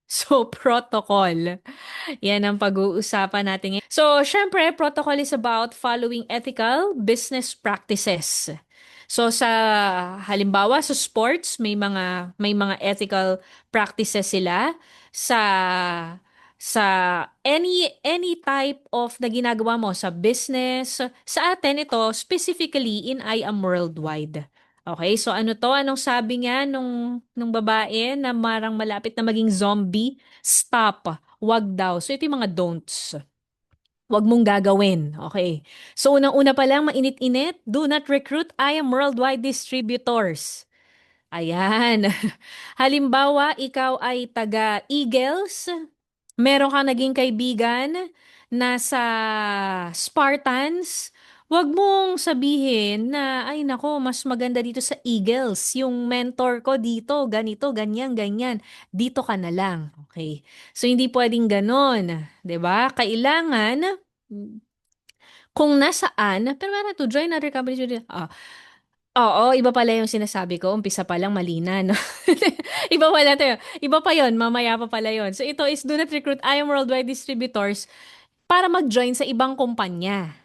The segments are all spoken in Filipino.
So, protocol. Yan ang pag-uusapan natin ngayon. So, syempre, protocol is about following ethical business practices. So, sa halimbawa sa sports, may mga ethical practices sila sa any type of na ginagawa mo sa business. Sa atin ito specifically in I Am Worldwide. Okay, so ano to? Anong sabi nga nung babae na marang malapit na maging zombie? Stop. Wag daw. So ito yung mga don'ts. Wag mong gagawin. Okay. So unang-una pa lang, mainit-init. Do not recruit I Am Worldwide distributors. Ayan. Halimbawa, ikaw ay taga Eagles, meron kang naging kaibigan na sa Spartans, wag mong sabihin na, ay nako, mas maganda dito sa Eagles. Yung mentor ko dito, ganito, ganyan, ganyan. Dito ka na lang. Okay. So, hindi pwedeng ganon. 'Di ba? Kailangan, kung nasaan, pero para to join other companies. Oo, iba pala yung sinasabi ko. Umpisa pa lang mali na, no? Iba pala to. Iba pa yon, mamaya pa pala yon. So ito is do not recruit I Am Worldwide distributors para mag-join sa ibang kumpanya.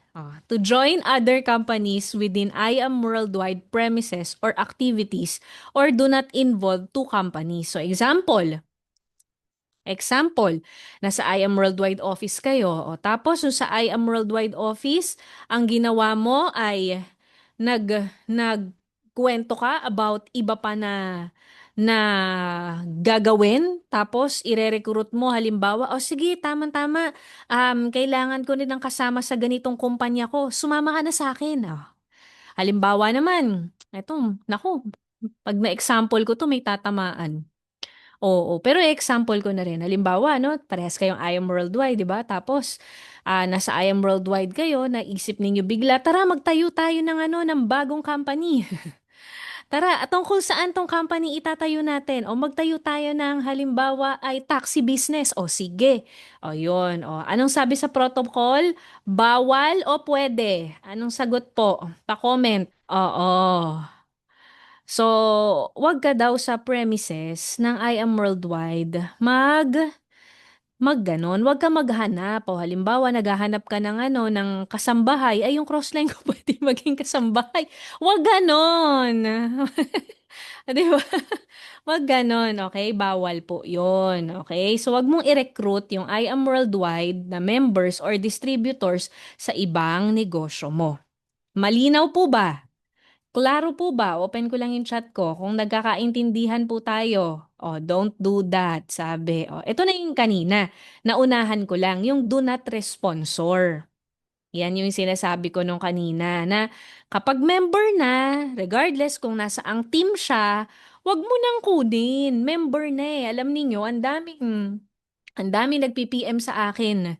To join other companies within I Am Worldwide premises or activities or do not involve two companies. So example, nasa I Am Worldwide office kayo. Tapos yung sa I Am Worldwide office, ang ginawa mo ay nagkwento ka about iba pa na gagawin. Tapos ire-recruit mo halimbawa, o sige, tama-tama, kailangan ko din ng kasama sa ganitong kumpanya ko. Sumama ka na sa akin. Halimbawa naman, eto, naku, pag na-example ko to may tatamaan. Oo, pero example ko na rin. Halimbawa, no, parehas kayong I Am Worldwide, di ba? Tapos, nasa I Am Worldwide kayo, naisip ninyo bigla, tara, magtayo tayo ng, ng bagong company. Tara, tungkol saan tong company itatayo natin? O magtayo tayo ng halimbawa ay taxi business. O sige. O yun. O, anong sabi sa protocol? Bawal o pwede? Anong sagot po? Pa-comment. Oo. So, wag ka daw sa premises ng I Am Worldwide magganon. Wag ka maghanap. O halimbawa, naghahanap ka ng ng kasambahay, ay yung crossline ko pwede maging kasambahay. Wag ganon. Di ba? Wag ganon, okay? Bawal po yun, okay? So, wag mong i-recruit yung I Am Worldwide na members or distributors sa ibang negosyo mo. Malinaw po ba? Klaro po ba? Open ko lang yung chat ko. Kung nagkakaintindihan po tayo. Oh, don't do that, sabi. Oh, ito na yung kanina. Naunahan ko lang, yung do not responsor. Yan yung sinasabi ko nung kanina na kapag member na, regardless kung nasa ang team siya, wag mo nang kunin. Member na eh. Alam niyo ang daming nagpi-PM sa akin.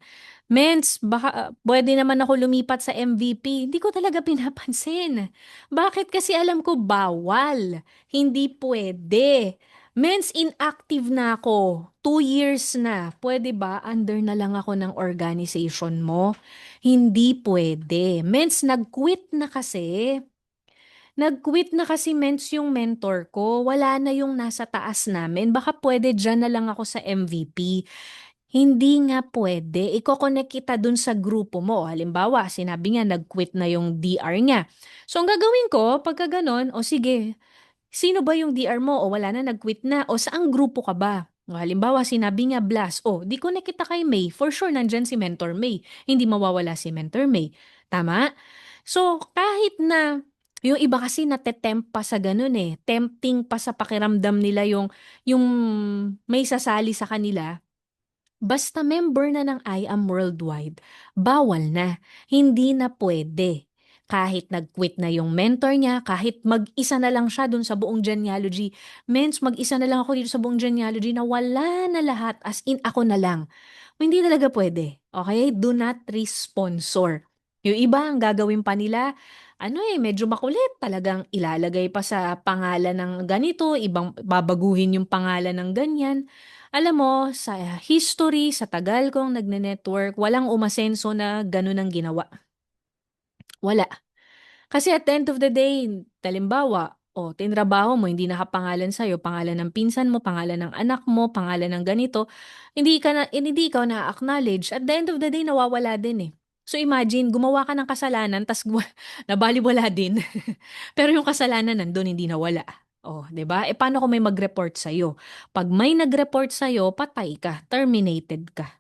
Mens, baka pwede naman ako lumipat sa MVP. Hindi ko talaga pinapansin. Bakit? Kasi alam ko bawal. Hindi pwede. Mens, inactive na ako. 2 years na. Pwede ba under na lang ako ng organization mo? Hindi pwede. Mens, nag-quit na kasi. Nag-quit na kasi mens yung mentor ko. Wala na yung nasa taas namin. Baka pwede dyan na lang ako sa MVP. Hindi nga pwede. Iko-connect kita dun sa grupo mo. Halimbawa, sinabi nga nag-quit na yung DR niya. So, ang gagawin ko, pagka ganon, o sige, sino ba yung DR mo? O wala na, nag-quit na. O saang grupo ka ba? O, halimbawa, sinabi niya Blast. O, di connect kita kay May. For sure, nandyan si Mentor May. Hindi mawawala si Mentor May. Tama? So, kahit na yung iba kasi natetempt pa sa ganun eh. Tempting pa sa pakiramdam nila yung may sasali sa kanila. Basta member na ng I Am Worldwide, bawal na. Hindi na pwede. Kahit nag-quit na yung mentor niya, kahit mag-isa na lang siya dun sa buong genealogy. Mens, mag-isa na lang ako dito sa buong genealogy na wala na lahat, as in ako na lang. Hindi talaga pwede. Okay? Do not responsor. Yung iba, ang gagawin pa nila, medyo makulit. Talagang ilalagay pa sa pangalan ng ganito, ibang babaguhin yung pangalan ng ganyan. Alam mo, sa history, sa tagal kong nagne-network, walang umasenso na ganun ang ginawa. Wala. Kasi at the end of the day, halimbawa, O, tinrabaho mo, hindi nakapangalan sa'yo, pangalan ng pinsan mo, pangalan ng anak mo, pangalan ng ganito, hindi ikaw na-acknowledge. At the end of the day, nawawala din eh. So imagine, gumawa ka ng kasalanan, tas nabaliwala din. Pero yung kasalanan nandun, hindi nawala. Oh, 'di ba? Eh paano kung may mag-report sa'yo? Pag may nag-report sa'yo, patay ka, terminated ka.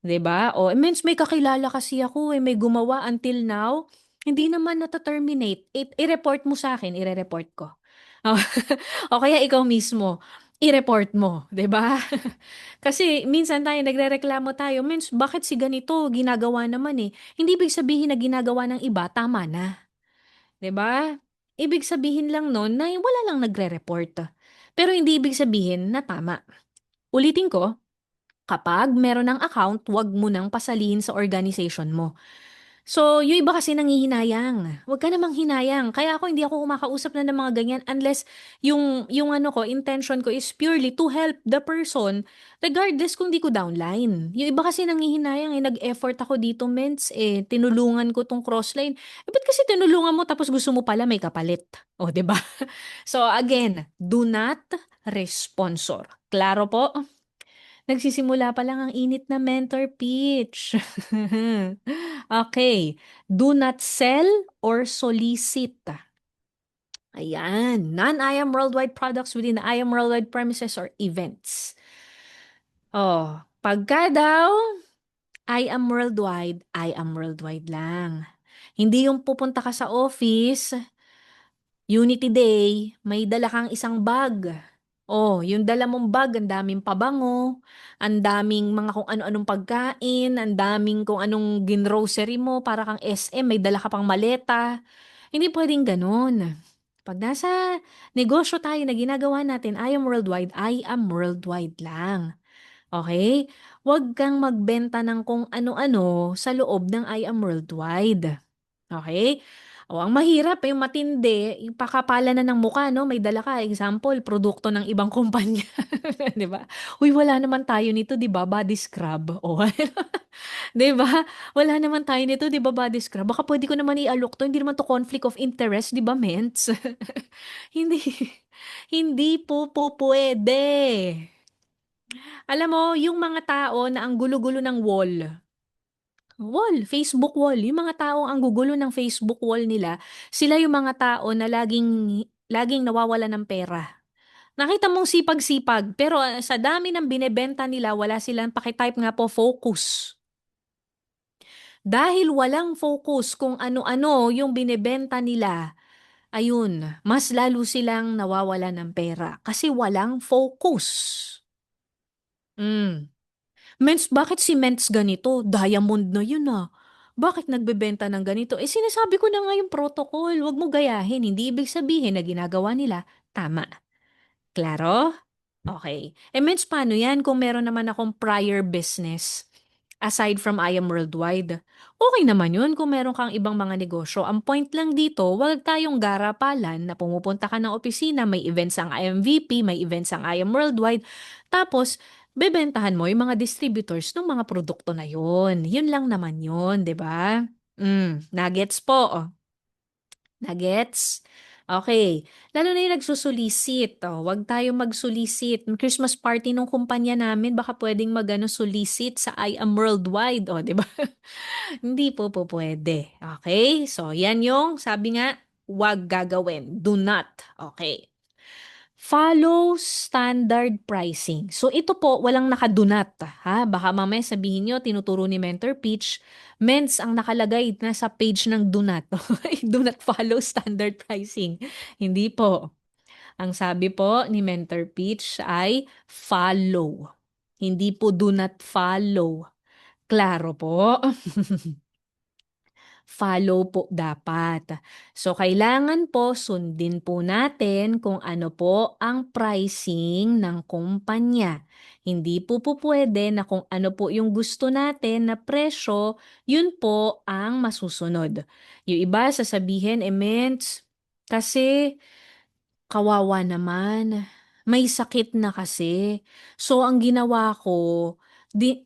'Di ba? O, means may kakilala kasi ako may gumawa until now, hindi naman nata-terminate. I-report mo sa akin, ire-report ko. O, o kaya ikaw mismo, i-report mo, 'di ba? Kasi minsan tayo nagrereklamo tayo, means bakit si ganito ginagawa naman eh. Hindi ibig sabihin na ginagawa ng iba tama na, 'di ba? Ibig sabihin lang nun na wala lang nagre-report. Pero hindi ibig sabihin na tama. Ulitin ko, kapag meron ng account, wag mo nang pasalihin sa organization mo. So, yung iba kasi nanghihinayang. Huwag ka namang hinayang. Kaya hindi ako kumakausap na ng mga ganyan unless yung ano ko, intention ko is purely to help the person regardless kung di ko downline. Yung iba kasi nanghihinayang nag-effort ako dito, mens, tinulungan ko tong crossline. Ba't kasi tinulungan mo tapos gusto mo pala may kapalit? O, 'di ba? So, again, do not responsor. Klaro po? Nagsisimula pa lang ang init na mentor pitch. Okay. Do not sell or solicit. Ayan. Non-I am worldwide products within the I am worldwide premises or events. Oh, pagka daw I am worldwide lang. Hindi yung pupunta ka sa office, Unity Day, may dala kang isang bag. Oh, yung dala mong bag, ang daming pabango, ang daming mga kung ano-anong pagkain, ang daming kung anong ginrocery mo, para kang SM, may dala ka pang maleta. Hindi pwedeng ganun. Pag nasa negosyo tayo na ginagawa natin, I am worldwide lang. Okay? Huwag kang magbenta ng kung ano-ano sa loob ng I am worldwide. Okay? O, ang mahirap, yung matindi, yung pakapala na ng mukha, no? May dala ka, example, produkto ng ibang kumpanya. Di ba? Uy, wala naman tayo nito, di ba? Body scrub. O, di ba? Wala naman tayo nito, di ba? Body scrub. Baka pwede ko naman ialok to. Hindi naman to conflict of interest, di ba, ments? Hindi. Hindi po pwede. Alam mo, yung mga tao na ang gulo-gulo ng Facebook wall, yung mga taong ang gugulo ng Facebook wall nila, sila yung mga tao na laging nawawala ng pera. Nakita mong sipag-sipag, pero sa dami ng binebenta nila, wala silang pakitype nga po focus. Dahil walang focus kung ano-ano yung binebenta nila, ayun, mas lalo silang nawawala ng pera kasi walang focus. Mm. Mens, bakit si Mens ganito? Diamond na yun ah. Bakit nagbebenta ng ganito? Sinasabi ko na nga yung protocol. Huwag mo gayahin. Hindi ibig sabihin na ginagawa nila tama. Klaro? Okay. Mens, paano yan kung meron naman akong prior business? Aside from I am worldwide. Okay naman yun kung meron kang ibang mga negosyo. Ang point lang dito, wag tayong garapalan na pumupunta ka ng opisina, may events ang IMVP, may events ang I am worldwide. Tapos, bebentahan mo yung mga distributors ng mga produkto na yun. Yun lang naman yun, di ba? Nuggets po. Nuggets? Okay. Lalo na yung nagsusulisit. Oh, wag tayong magsulisit. Yung Christmas party nung kumpanya namin, baka pwedeng magano solicit sa I Am Worldwide. Oh, di ba? Hindi po pwede. Okay? So, yan yung sabi nga, wag gagawin. Do not. Okay. Follow standard pricing. So ito po, walang nakadunat. Ha? Baka mamaya sabihin nyo, tinuturo ni Mentor Pitch, mens ang nakalagay na sa page ng do not. Do not follow standard pricing. Hindi po. Ang sabi po ni Mentor Pitch ay follow. Hindi po do not follow. Klaro po. Follow po dapat. So, kailangan po sundin po natin kung ano po ang pricing ng kumpanya. Hindi po pwede na kung ano po yung gusto natin na presyo, yun po ang masusunod. Yung iba sasabihin, Ments, kasi kawawa naman. May sakit na kasi. So, ang ginawa ko,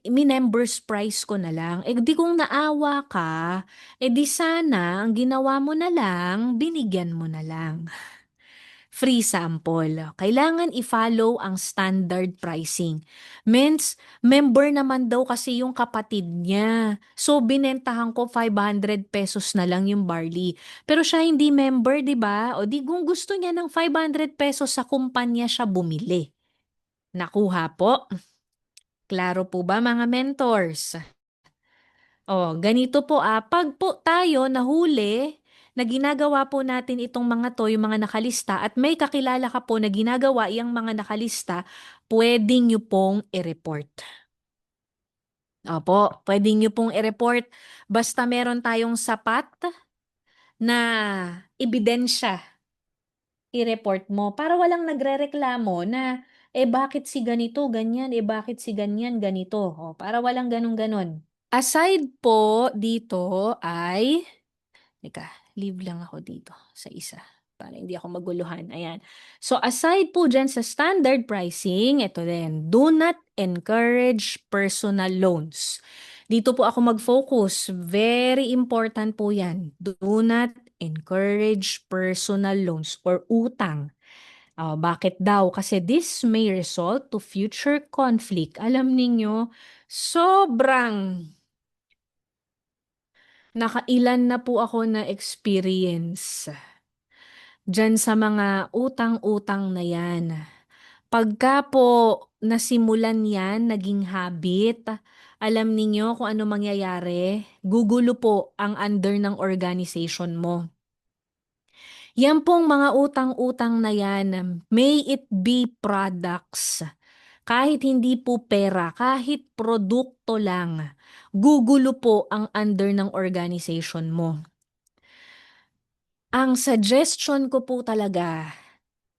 minembers price ko na lang. Di kung naawa ka, di sana, ang ginawa mo na lang, binigyan mo na lang. free sample. Kailangan i-follow ang standard pricing. Means, member naman daw kasi yung kapatid niya. So, binentahan ko 500 pesos na lang yung barley. Pero siya hindi member, di ba? O di kung gusto niya ng 500 pesos sa kumpanya siya bumili. Nakuha po. Klaro po ba mga mentors? Oh, ganito po pag po tayo nahuli na ginagawa po natin itong mga to, yung mga nakalista, at may kakilala ka po na ginagawa yung mga nakalista, pwedeng nyo pong i-report. Opo, pwedeng nyo pong i-report basta meron tayong sapat na ebidensya i-report mo para walang nagrereklamo na bakit si ganito, ganyan, bakit si ganyan, ganito. Para walang ganun-ganon. Aside po dito ay, teka, leave lang ako dito sa isa para hindi ako maguluhan. Ayan. So aside po dyan sa standard pricing, ito din, do not encourage personal loans. Dito po ako mag-focus. Very important po yan. Do not encourage personal loans or utang. Bakit daw? Kasi this may result to future conflict. Alam ninyo, sobrang nakailan na po ako na experience dyan sa mga utang-utang na yan. Pagka po nasimulan yan, naging habit, alam ninyo kung ano mangyayari? Gugulo po ang under ng organization mo. Yan pong mga utang-utang na yan, may it be products. Kahit hindi po pera, kahit produkto lang, gugulo po ang under ng organization mo. Ang suggestion ko po talaga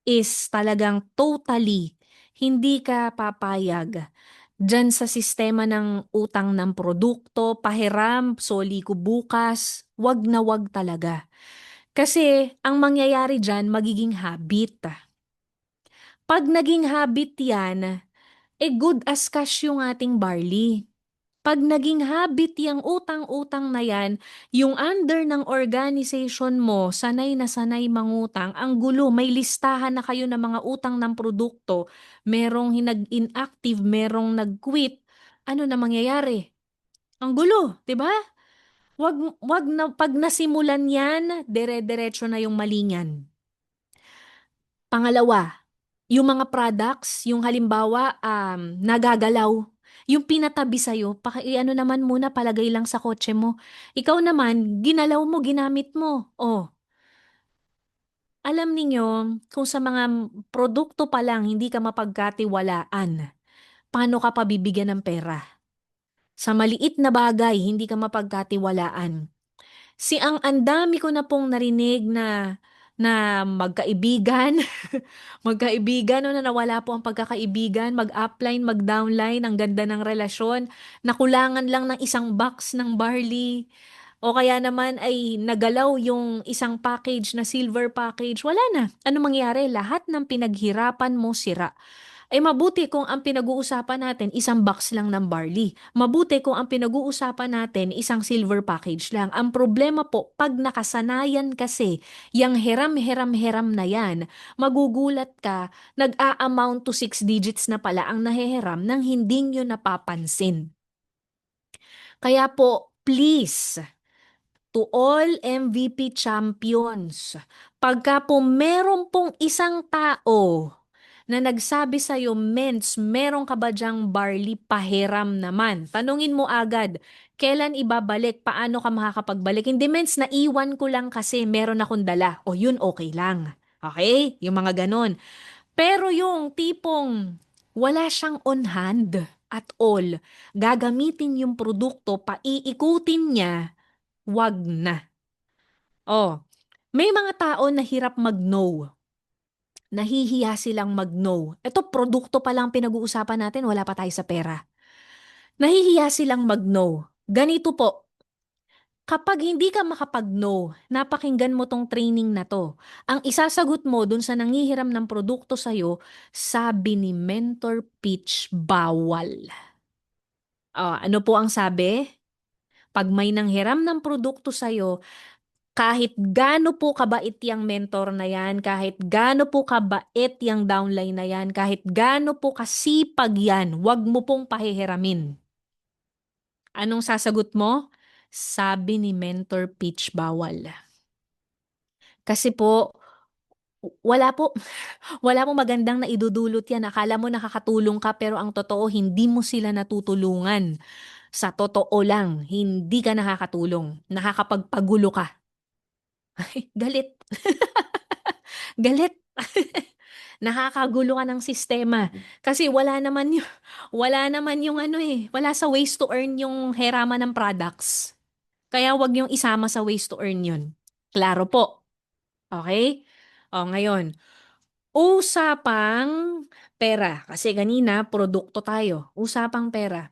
is talagang totally hindi ka papayag dyan sa sistema ng utang ng produkto, pahiram, soli ko bukas, wag na wag talaga. Kasi ang mangyayari dyan, magiging habit. Pag naging habit yan, good as cash yung ating barley. Pag naging habit yung utang-utang na yan, yung under ng organization mo, sanay na sanay mangutang, ang gulo, may listahan na kayo ng mga utang ng produkto, merong nag-inactive, merong nag-quit, ano na mangyayari? Ang gulo, 'di ba? Wag na pag nasimulan yan, dire-diretso na yung malingan. Pangalawa, yung mga products, yung halimbawa, nagagalaw, yung pinatabi sa'yo, ano naman muna, palagay lang sa kotse mo. Ikaw naman, ginalaw mo, ginamit mo. Oh, alam ninyo, kung sa mga produkto pa lang hindi ka mapagkatiwalaan, paano ka pabibigyan ng pera? Sa maliit na bagay, hindi ka mapagkatiwalaan. Ang andami ko na pong narinig na magkaibigan, magkaibigan o na nawala po ang pagkakaibigan, mag-upline, mag-downline, ang ganda ng relasyon, nakulangan lang ng isang box ng barley, o kaya naman ay nagalaw yung isang package na silver package, wala na. Ano mangyari? Lahat ng pinaghirapan mo sira. Ay mabuti kung ang pinag-uusapan natin isang box lang ng barley. Mabuti kung ang pinag-uusapan natin isang silver package lang. Ang problema po, pag nakasanayan kasi, yung hiram-hiram-hiram na yan, magugulat ka, nag-a-amount to 6 digits na pala ang nahihiram nang hindi nyo napapansin. Kaya po, please, to all MVP champions, pagka po meron pong isang tao na nagsabi sa'yo, Mens, meron ka ba dyang barley pahiram naman? Tanungin mo agad, kailan ibabalik? Paano ka makakapagbalik? Hindi, Mens, naiwan ko lang kasi meron akong dala. O yun, okay lang. Okay? Yung mga ganon. Pero yung tipong wala siyang on hand at all, gagamitin yung produkto, paiikutin niya, wag na. Oh, may mga tao na hirap mag-no. Nahihiya silang mag-no. Ito, produkto pa lang pinag-uusapan natin, wala pa tayo sa pera. Nahihiya silang mag-no. Ganito po, kapag hindi ka makapag-no, napakinggan mo tong training na to. Ang isasagot mo dun sa nangihiram ng produkto sa'yo, sabi ni Mentor Pitch, bawal. Ano po ang sabi? Pag may nanghiram ng produkto sa'yo, Kahit gaano po kabait yung mentor na yan, kahit gaano po kabait yung downline na yan, kahit gaano po kasipag yan, wag mo pong pahihiramin. Anong sasagot mo? Sabi ni Mentor Peach, bawal. Kasi po, wala po, wala po magandang naidudulot yan. Akala mo nakakatulong ka pero ang totoo, hindi mo sila natutulungan. Sa totoo lang, hindi ka nakakatulong. Nakakapagpagulo ka. Galit. Galit. Nakakagulo ka ng sistema. Kasi wala naman yung ano eh, wala sa ways to earn yung heraman ng products. Kaya wag yung isama sa ways to earn yun. Klaro po. Okay? O ngayon, usapang pera. Kasi kanina, produkto tayo. Usapang pera.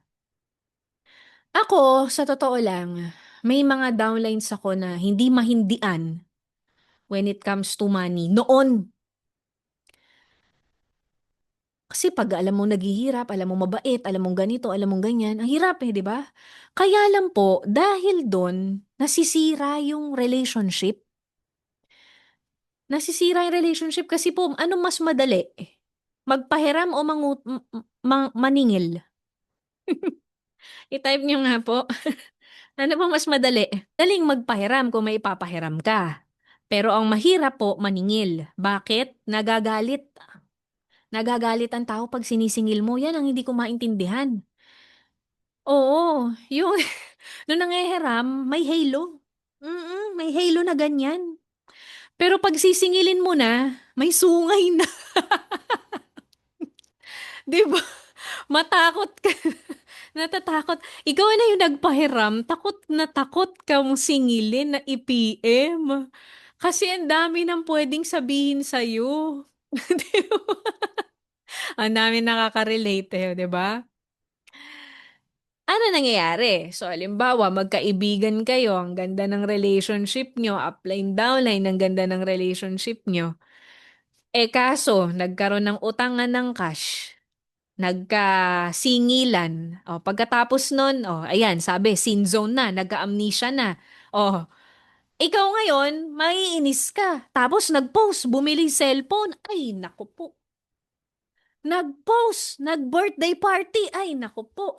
Ako, sa totoo lang, may mga downlines ako na hindi mahindian when it comes to money. Noon, kasi pag alam mo naghihirap, alam mo mabait, alam mong ganito, alam mong ganyan, ang hirap eh, di ba? Kaya lang po, dahil doon, nasisira yung relationship. Nasisira yung relationship kasi po, ano mas madali? Magpahiram o maningil? I-type nyo nga po. Ano ba mas madali? Daling magpahiram kung may ipapahiram ka. Pero ang mahirap po, maningil. Bakit? Nagagalit. Nagagalit ang tao pag sinisingil mo. Yan ang hindi ko maintindihan. Oo, yung nung nangehiram, may halo. May halo na ganyan. Pero pag sisingilin mo na, may sungay na. 'Di ba? Matakot ka. Natatakot. Ikaw na yung nagpahiram, takot na takot kang singilin na i-PM. Kasi ang dami nang pwedeng sabihin sa'yo. 'Di ba? Ang dami nakaka-relate eh, 'di ba? Ano nangyayari? So, halimbawa, magkaibigan kayo, ang ganda ng relationship nyo, upline, downline, ang ganda ng relationship nyo. Eh kaso, nagkaroon ng utangan ng cash, nagkasingilan. O, pagkatapos nun, ayan, sabi, sin zone na, nagka-amnesia na. O, ikaw ngayon, maiinis ka. Tapos nag-post, bumili cellphone. Ay, naku po. Nag-post, nag-birthday party. Ay, naku po.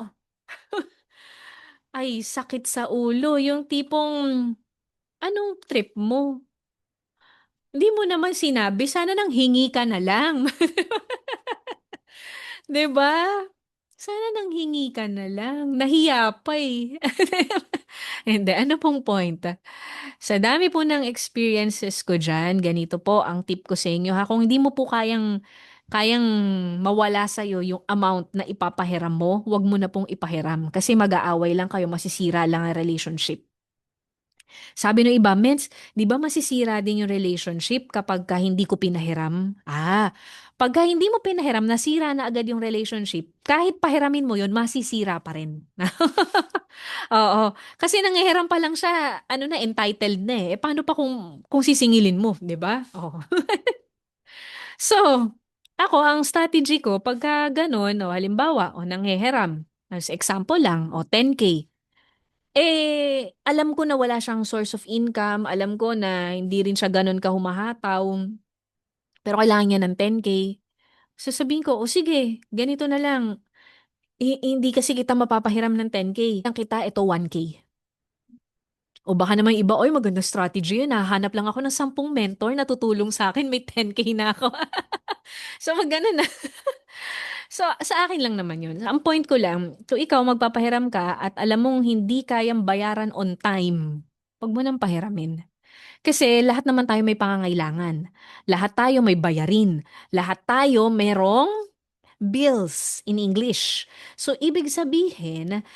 Ay, sakit sa ulo. Yung tipong, anong trip mo? Hindi mo naman sinabi, sana nang hingi ka na lang. 'Di ba? Sana nang hingi ka na lang. Nahiya pa eh. Hindi, ano pong point? Sa dami po ng experiences ko dyan, ganito po ang tip ko sa inyo ha. Kung hindi mo po kayang mawala sa'yo yung amount na ipapahiram mo, wag mo na pong ipahiram. Kasi mag-aaway lang kayo, masisira lang ang relationship. Sabi ng iba, Mens, di ba masisira din yung relationship kapag ka hindi ko pinahiram? Pagka hindi mo pinahiram, nasira na agad yung relationship. Kahit pahiramin mo yun, masisira pa rin. Oo. Kasi nangihiram pa lang siya, ano na, entitled na eh. Paano pa kung sisingilin mo, di ba? Oo. So, ako, ang strategy ko, pagka ganun, halimbawa, nanghihiram, as example lang, 10K. Alam ko na wala siyang source of income, alam ko na hindi rin siya gano'n kahumahataw, pero kailangan niya ng 10K. Sasabihin ko, o sige, ganito na lang. Hindi kasi kita mapapahiram ng 10K. Ang kita, ito 1K. O baka naman iba, oy, maganda strategy yun. Hahanap lang ako ng 10 mentor na tutulong sa akin, may 10K na ako. So, magana na. So, sa akin lang naman yun. Ang point ko lang, kung ikaw magpapahiram ka at alam mong hindi kayang bayaran on time, wag mo nang pahiramin. Kasi lahat naman tayo may pangangailangan. Lahat tayo may bayarin. Lahat tayo merong bills in English. So, ibig sabihin,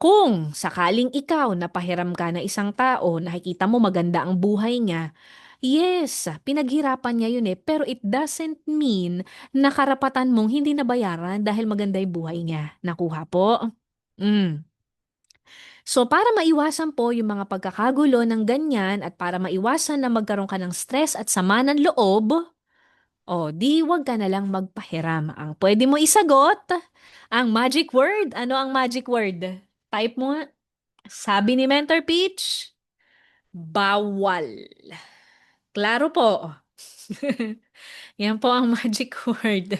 kung sakaling ikaw napahiram ka na isang tao, nakikita mo maganda ang buhay niya, yes, pinaghirapan niya yun eh. Pero it doesn't mean na karapatan mong hindi nabayaran dahil maganda yung buhay niya. Nakuha po? Mm. So para maiwasan po yung mga pagkakagulo ng ganyan at para maiwasan na magkaroon ka ng stress at sama ng loob, di wag ka na lang magpahiram. Ang pwede mo isagot, ang magic word. Ano ang magic word? Type mo nga. Sabi ni Mentor Peach, Bawal. Klaro po. Yan po ang magic word.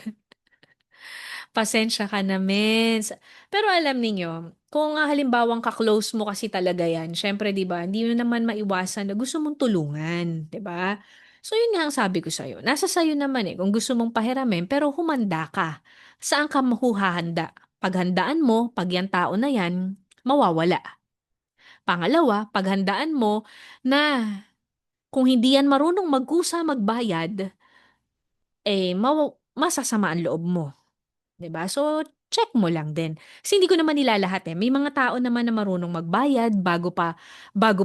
Pasensya ka na, mens. Pero alam ninyo, kung halimbawang ka-close mo kasi talaga yan, syempre, di ba, hindi mo naman maiwasan na gusto mong tulungan, di ba? So, yun nga ang sabi ko sa'yo. Nasa sa'yo naman kung gusto mong pahiramin, pero humanda ka. Saan ka mahuhahanda? Paghandaan mo, pag yan tao na yan, mawawala. Pangalawa, paghandaan mo na kung hindi yan marunong magkusa magbayad, masasama ang loob mo. 'Di ba? So, check mo lang din. Kasi hindi ko naman nilalahat eh. May mga tao naman na marunong magbayad bago pa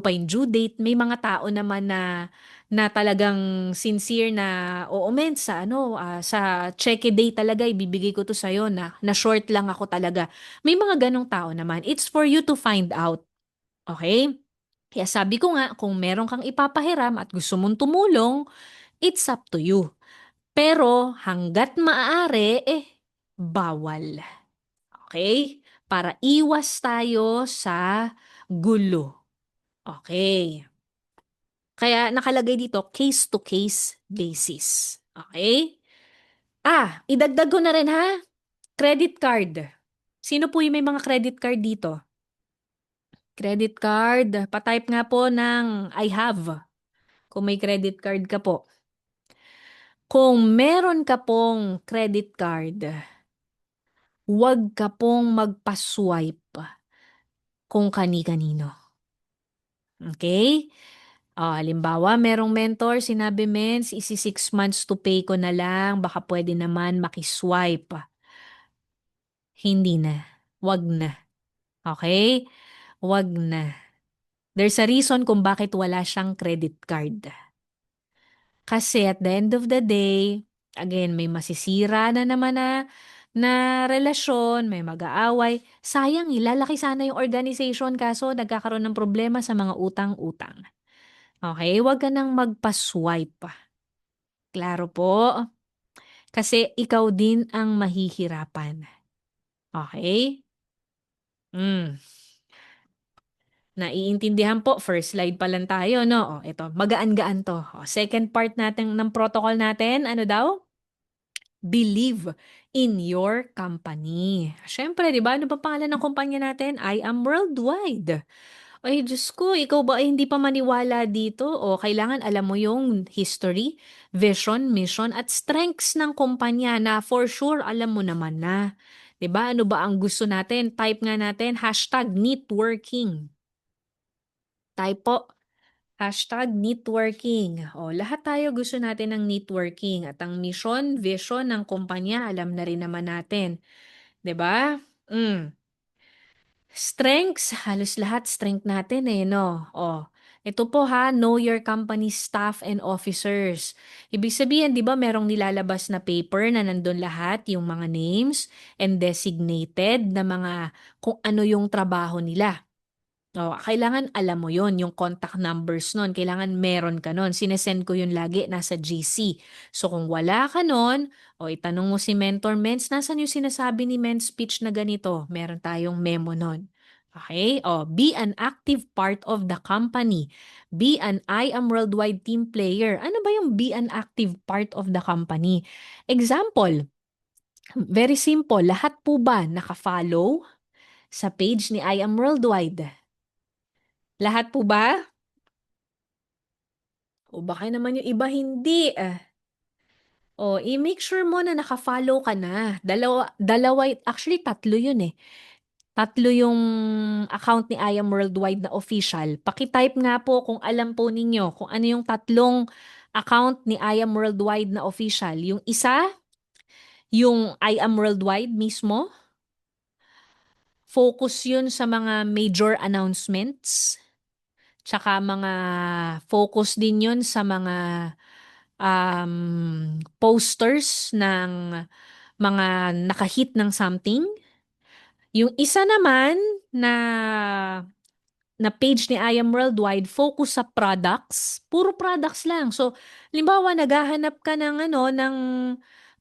yung due date. May mga tao naman na talagang sincere na oo men sa sa cheque day talaga ibibigay ko to sa na short lang ako talaga. May mga ganong tao naman. It's for you to find out. Okay? Kaya sabi ko nga, kung meron kang ipapahiram at gusto mong tumulong, it's up to you. Pero hangga't maaari, bawal. Okay? Para iwas tayo sa gulo. Okay. Kaya nakalagay dito, case-to-case basis. Okay? Idagdag ko na rin ha. Credit card. Sino po yung may mga credit card dito? Credit card. Patype nga po ng I have. Kung may credit card ka po. Kung meron ka pong credit card, huwag ka pong magpa-swipe kung kani-kanino. Okay? Halimbawa, merong mentor, sinabi, mens, 6 months to pay ko na lang, baka pwede naman makiswipe. Hindi na. Wag na. Okay? Wag na. There's a reason kung bakit wala siyang credit card. Kasi at the end of the day, again, may masisira na naman na relasyon, may mag-aaway. Sayang, ilalaki sana yung organization kaso nagkakaroon ng problema sa mga utang-utang. Okay, wag ka nang magpa-swipe. Klaro po. Kasi ikaw din ang mahihirapan. Okay? Mm. Naiintindihan po, first slide pa lang tayo, no? Ito, magaan-gaan to. Second part natin ng protocol natin, ano daw? Believe in your company. Siyempre, di ba? Ano ba pangalan ng kumpanya natin? I am worldwide. Ay, Diyos ko, ikaw ba ay hindi pa maniwala dito? O kailangan alam mo yung history, vision, mission, at strengths ng kumpanya na for sure alam mo naman na. 'Di ba? Ano ba ang gusto natin? Type nga natin, #networking. Type po, #networking. O, lahat tayo gusto natin ng networking. At ang mission, vision ng kumpanya, alam na rin naman natin. 'Di ba? Mm. Strengths, halos lahat strength natin no? Ito po ha, know your company staff and officers. Ibig sabihin, di ba merong nilalabas na paper na nandun lahat, yung mga names and designated na mga kung ano yung trabaho nila. Kailangan alam mo yon yung contact numbers nun. Kailangan meron ka nun. Sinesend ko yun lagi, nasa GC. So kung wala ka nun, itanong mo si Mentor Mens, nasan yung sinasabi ni Mens speech na ganito? Meron tayong memo nun. Okay? Be an active part of the company. Be an I am worldwide team player. Ano ba yung be an active part of the company? Example, very simple. Lahat po ba naka-follow sa page ni I am worldwide? Lahat po ba? O baka naman yung iba hindi. I-make sure mo na naka-follow ka na. Dalawa, actually tatlo yun eh. Tatlo yung account ni I Am Worldwide na official. Paki-type nga po kung alam po ninyo kung ano yung tatlong account ni I Am Worldwide na official. Yung isa, yung I Am Worldwide mismo. Focus yun sa mga major announcements. Tsaka mga focus din yun sa mga posters ng mga nakahit ng something. Yung isa naman na page ni I Am Worldwide, focus sa products. Puro products lang. So, limbawa, naghahanap ka ng ng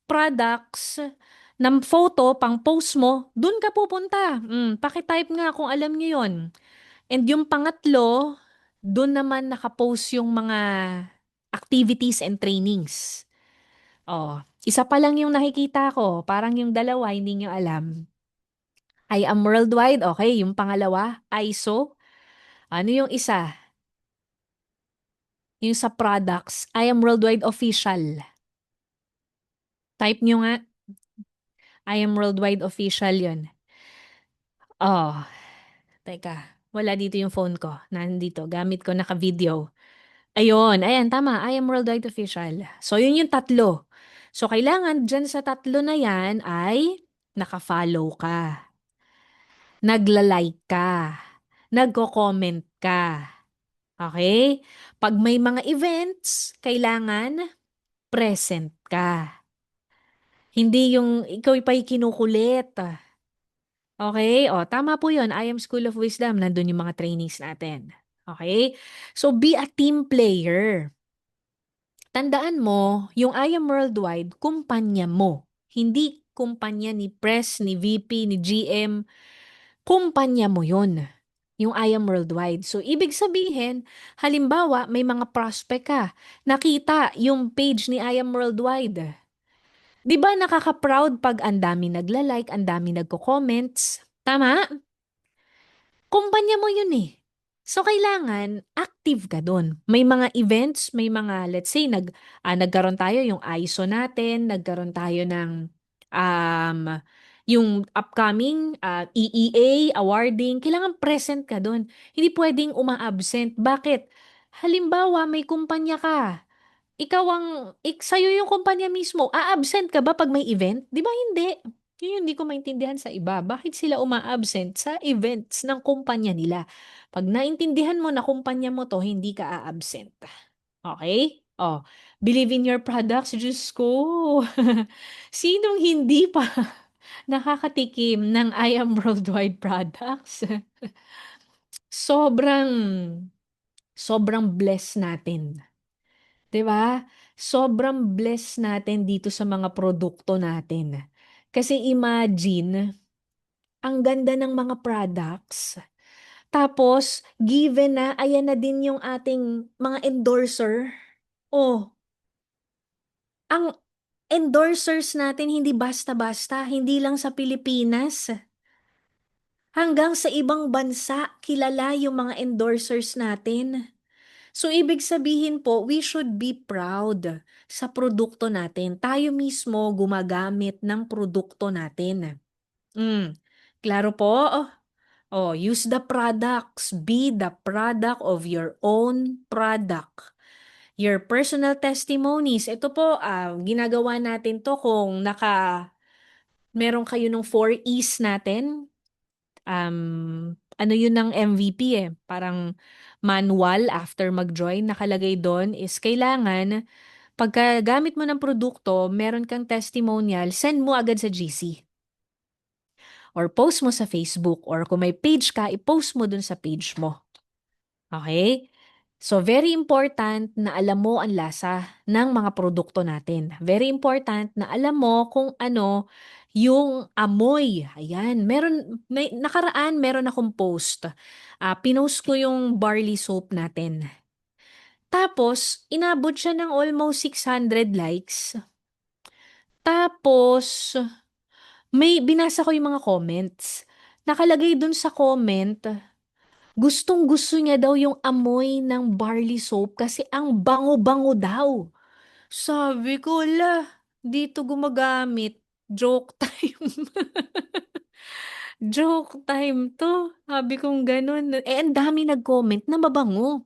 products, ng photo, pang post mo, dun ka pupunta. Pakitype nga kung alam niyo yon. And yung pangatlo, Doon naman nakapost yung mga activities and trainings. Oh, isa pa lang yung nakikita ko, parang yung dalawa hindi nyo alam. I am worldwide, okay, yung pangalawa, ISO. Ano yung isa? Yung sa products, I am worldwide official. Type nyo nga, I am worldwide official yun. Oh, teka. Wala dito yung phone ko. Nandito. Gamit ko naka-video. Ayun. Ayan, tama. I am worldwide official. So, yun yung tatlo. So, kailangan dyan sa tatlo na yan ay naka-follow ka. Nagla-like ka. Nagko-comment ka. Okay? Pag may mga events, kailangan present ka. Hindi yung ikaw pa'y kinukulit. Okay? O, tama po yun. I am School of Wisdom. Nandun yung mga trainees natin. Okay? So, be a team player. Tandaan mo, yung I am Worldwide, kumpanya mo. Hindi kumpanya ni Press, ni VP, ni GM. Kumpanya mo yun. Yung I am Worldwide. So, ibig sabihin, halimbawa, may mga prospect ka. Nakita yung page ni I am Worldwide. Di ba nakaka-proud pag ang dami nagla-like, ang dami nagko-comments? Tama? Kumpanya mo yun eh. So, kailangan active ka doon. May mga events, may mga, let's say, nagkaroon tayo yung ISO natin, nagkaroon tayo ng um, yung upcoming EEA, awarding, kailangan present ka doon. Hindi pwedeng uma-absent. Bakit? Halimbawa, may kumpanya ka. Ikaw sa'yo yung kumpanya mismo, a-absent ka ba pag may event? Di ba hindi? Yun yung hindi ko maintindihan sa iba. Bakit sila uma-absent sa events ng kumpanya nila? Pag naintindihan mo na kumpanya mo to, hindi ka a-absent. Okay? Oh, believe in your products, Diyos ko. Sinong hindi pa nakakatikim ng I Am Worldwide products? Sobrang, sobrang blessed natin. 'Di ba? Sobrang blessed natin dito sa mga produkto natin. Kasi imagine, ang ganda ng mga products. Tapos, given na, ayan na din yung ating mga endorser. Oh, ang endorsers natin hindi basta-basta, hindi lang sa Pilipinas. Hanggang sa ibang bansa, kilala yung mga endorsers natin. So, ibig sabihin po, we should be proud sa produkto natin. Tayo mismo gumagamit ng produkto natin. Mm. Klaro po? Oh, use the products. Be the product of your own product. Your personal testimonies. Ito po, ginagawa natin to kung meron kayo ng 4 E's natin. Ano yun ng MVP eh. Parang manual after mag-join. Nakalagay doon is kailangan pagka gamit mo ng produkto, meron kang testimonial, send mo agad sa GC. Or post mo sa Facebook. Or kung may page ka, i-post mo dun sa page mo. Okay? So, very important na alam mo ang lasa ng mga produkto natin. Very important na alam mo kung ano yung amoy. Ayan. Nakaraan, meron akong post. Pinost ko yung barley soap natin. Tapos, inabot siya ng almost 600 likes. Tapos, may binasa ko yung mga comments. Nakalagay dun sa comment, gustong-gusto niya daw yung amoy ng barley soap kasi ang bango-bango daw. Sabi ko, dito gumagamit. Joke time. Joke time to. Sabi kong ganun. Eh, ang dami nag-comment na mabango.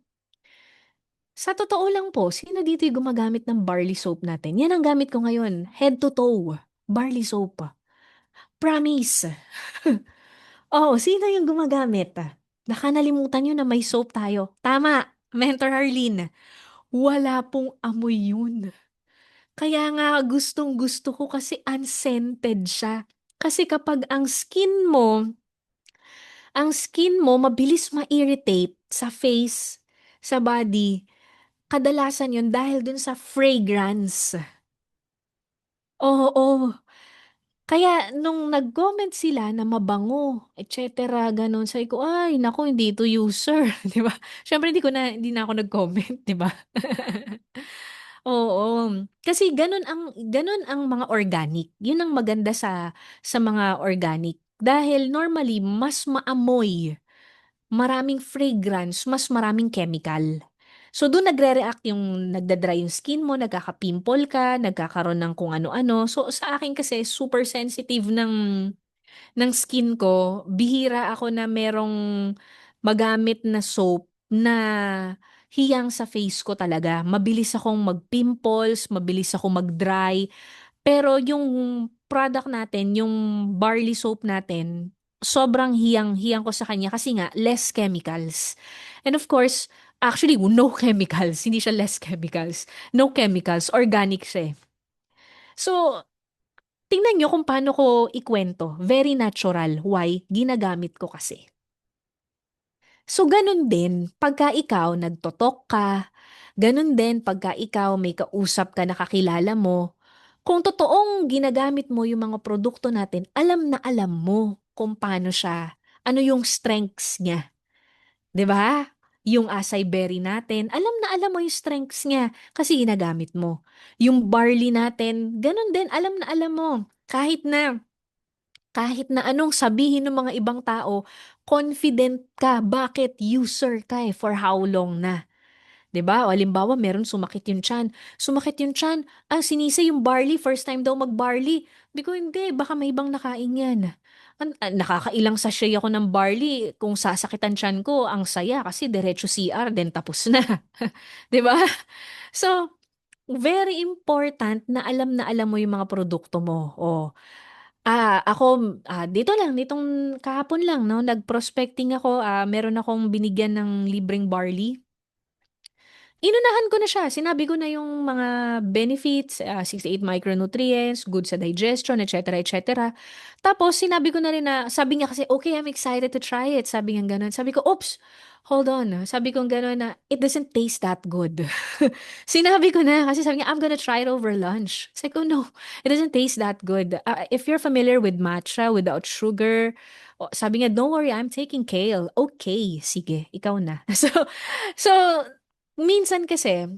Sa totoo lang po, sino dito yung gumagamit ng barley soap natin? Yan ang gamit ko ngayon. Head to toe. Barley soap. Promise. Oh, sino yung gumagamit? Baka nalimutan nyo na may soap tayo. Tama, Mentor Harleen. Wala pong amoy yun. Kaya nga gustong gusto ko kasi unscented siya. Kasi kapag ang skin mo mabilis ma-irritate sa face, sa body, kadalasan yun dahil dun sa fragrance. Oo, oo. Kaya nung nag-comment sila na mabango, et cetera, gano'n, sabi ko, "Ay naku, hindi ito user." 'Di ba? Siyempre hindi na ako nag-comment, 'di ba? Oo, kasi gano'n ang mga organic. 'Yun ang maganda sa mga organic. Dahil normally mas maamoy, maraming fragrance, mas maraming chemical. So dun nagre-react yung nagda-dry yung skin mo, nagkaka-pimple ka, nagkakaroon ng kung ano-ano. So sa akin kasi super sensitive ng skin ko, bihira ako na merong magamit na soap na hiyang sa face ko talaga. Mabilis akong mag-pimples, mabilis akong mag-dry. Pero yung product natin, yung barley soap natin, sobrang hiyang-hiyang ko sa kanya kasi nga less chemicals. And of course, actually no chemicals, hindi siya less chemicals. No chemicals, organic siya eh. So, tingnan nyo kung paano ko ikwento. Very natural. Why? Ginagamit ko kasi. So, ganun din pagka ikaw nagtotok ka, ganun din pagka ikaw may kausap ka na kakilala mo, kung totoong ginagamit mo yung mga produkto natin, alam na alam mo kung paano siya, ano yung strengths niya. 'Di ba? Yung acai berry natin, alam na alam mo yung strengths niya kasi ginagamit mo. Yung barley natin, ganun din, alam na alam mo. Kahit na anong sabihin ng mga ibang tao, confident ka. Bakit? User ka eh. For how long na? 'Di ba? O halimbawa, meron sumakit yung tiyan. Sumakit yung tiyan. Sinisi yung barley. First time daw mag-barley. Sabi ko, hindi. Baka may ibang nakain yan. Nakakailang sachet ako ng barley. Kung sasakitan tiyan ko, ang saya kasi diretso CR, then tapos na. 'Di ba? So, very important na alam mo yung mga produkto mo. Ako, dito lang, nitong kahapon lang, no, nag-prospecting ako, meron akong binigyan ng libreng barley. Inunahan ko na siya. Sinabi ko na yung mga benefits, 68 micronutrients, good sa digestion, etc., etc. Tapos, sinabi ko na rin na, sabi niya kasi, okay, I'm excited to try it. Sabi niya ganun. Sabi ko, oops, hold on. Sabi ko ganun na, it doesn't taste that good. Sinabi ko na, kasi sabi niya, I'm gonna try it over lunch. Sabi ko, no, it doesn't taste that good. If you're familiar with matcha without sugar, sabi niya, don't worry, I'm taking kale. Okay, sige, ikaw na. So, minsan kasi,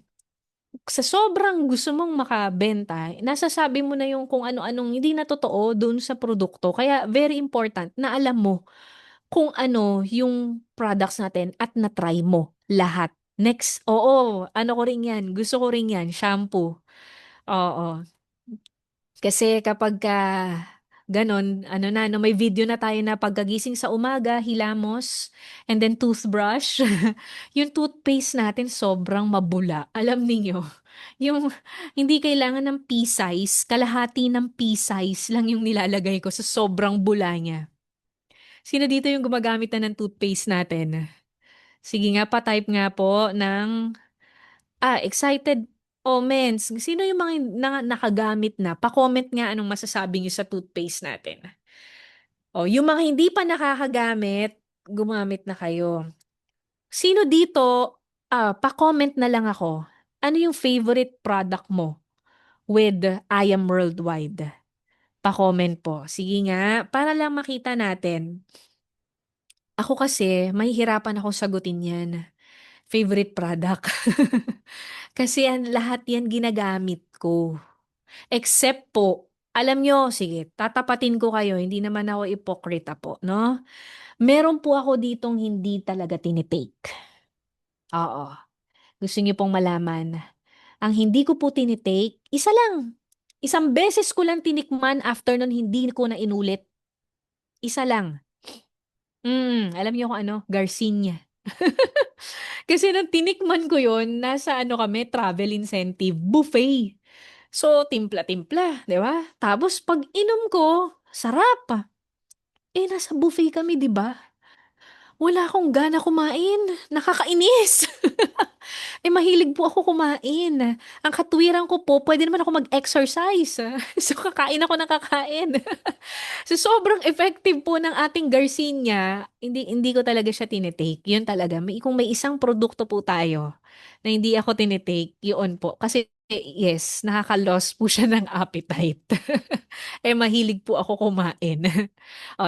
sa sobrang gusto mong makabenta, nasasabi mo na yung kung ano-anong hindi na totoo dun sa produkto. Kaya very important na alam mo kung ano yung products natin at na-try mo lahat. Next, oo, ano ko rin yan, gusto ko rin yan, shampoo. Oo. Kasi kapag ganon, ano na, no, may video na tayo na pagkagising sa umaga, hilamos, and then toothbrush. Yung toothpaste natin sobrang mabula. Alam niyo, yung hindi kailangan ng pea size, kalahati ng pea size lang yung nilalagay ko sa sobrang bula niya. Sino dito yung gumagamit na ng toothpaste natin? Sige nga pa, type nga po ng excited comments. Sino yung mga nakagamit na? Pa-comment nga anong masasabi niyo sa toothpaste natin. Yung mga hindi pa nakakagamit, gumamit na kayo. Sino dito, pa-comment na lang ako. Ano yung favorite product mo with I Am Worldwide? Pa-comment po. Sige nga, para lang makita natin. Ako kasi, mahihirapan ako sagutin yan. Favorite product. Kasi lahat yan ginagamit ko. Except po, alam nyo, sige, tatapatin ko kayo, hindi naman ako ipokrita po, no? Meron po ako ditong hindi talaga tinitake. Oo. Gusto niyo pong malaman. Ang hindi ko po tinitake, isa lang. Isang beses ko lang tinikman, after nun hindi ko na inulit. Isa lang. Alam niyo kung ano? Garcinia. Kasi nung tinikman ko yon, nasa ano kami, travel incentive, buffet. So, timpla-timpla, di ba? Tapos, pag inom ko, sarap. Nasa buffet kami, di ba? Wala akong gana kumain. Nakakainis. Mahilig po ako kumain. Ang katwiran ko po, pwede naman ako mag-exercise. So, kakain ako ng kakain. So, sobrang effective po ng ating Garcinia. Hindi ko talaga siya tinitake. Yun talaga. Kung may isang produkto po tayo na hindi ako tinitake, yun po. Kasi Yes, nakaka-loss po siya ng appetite. Mahilig po ako kumain.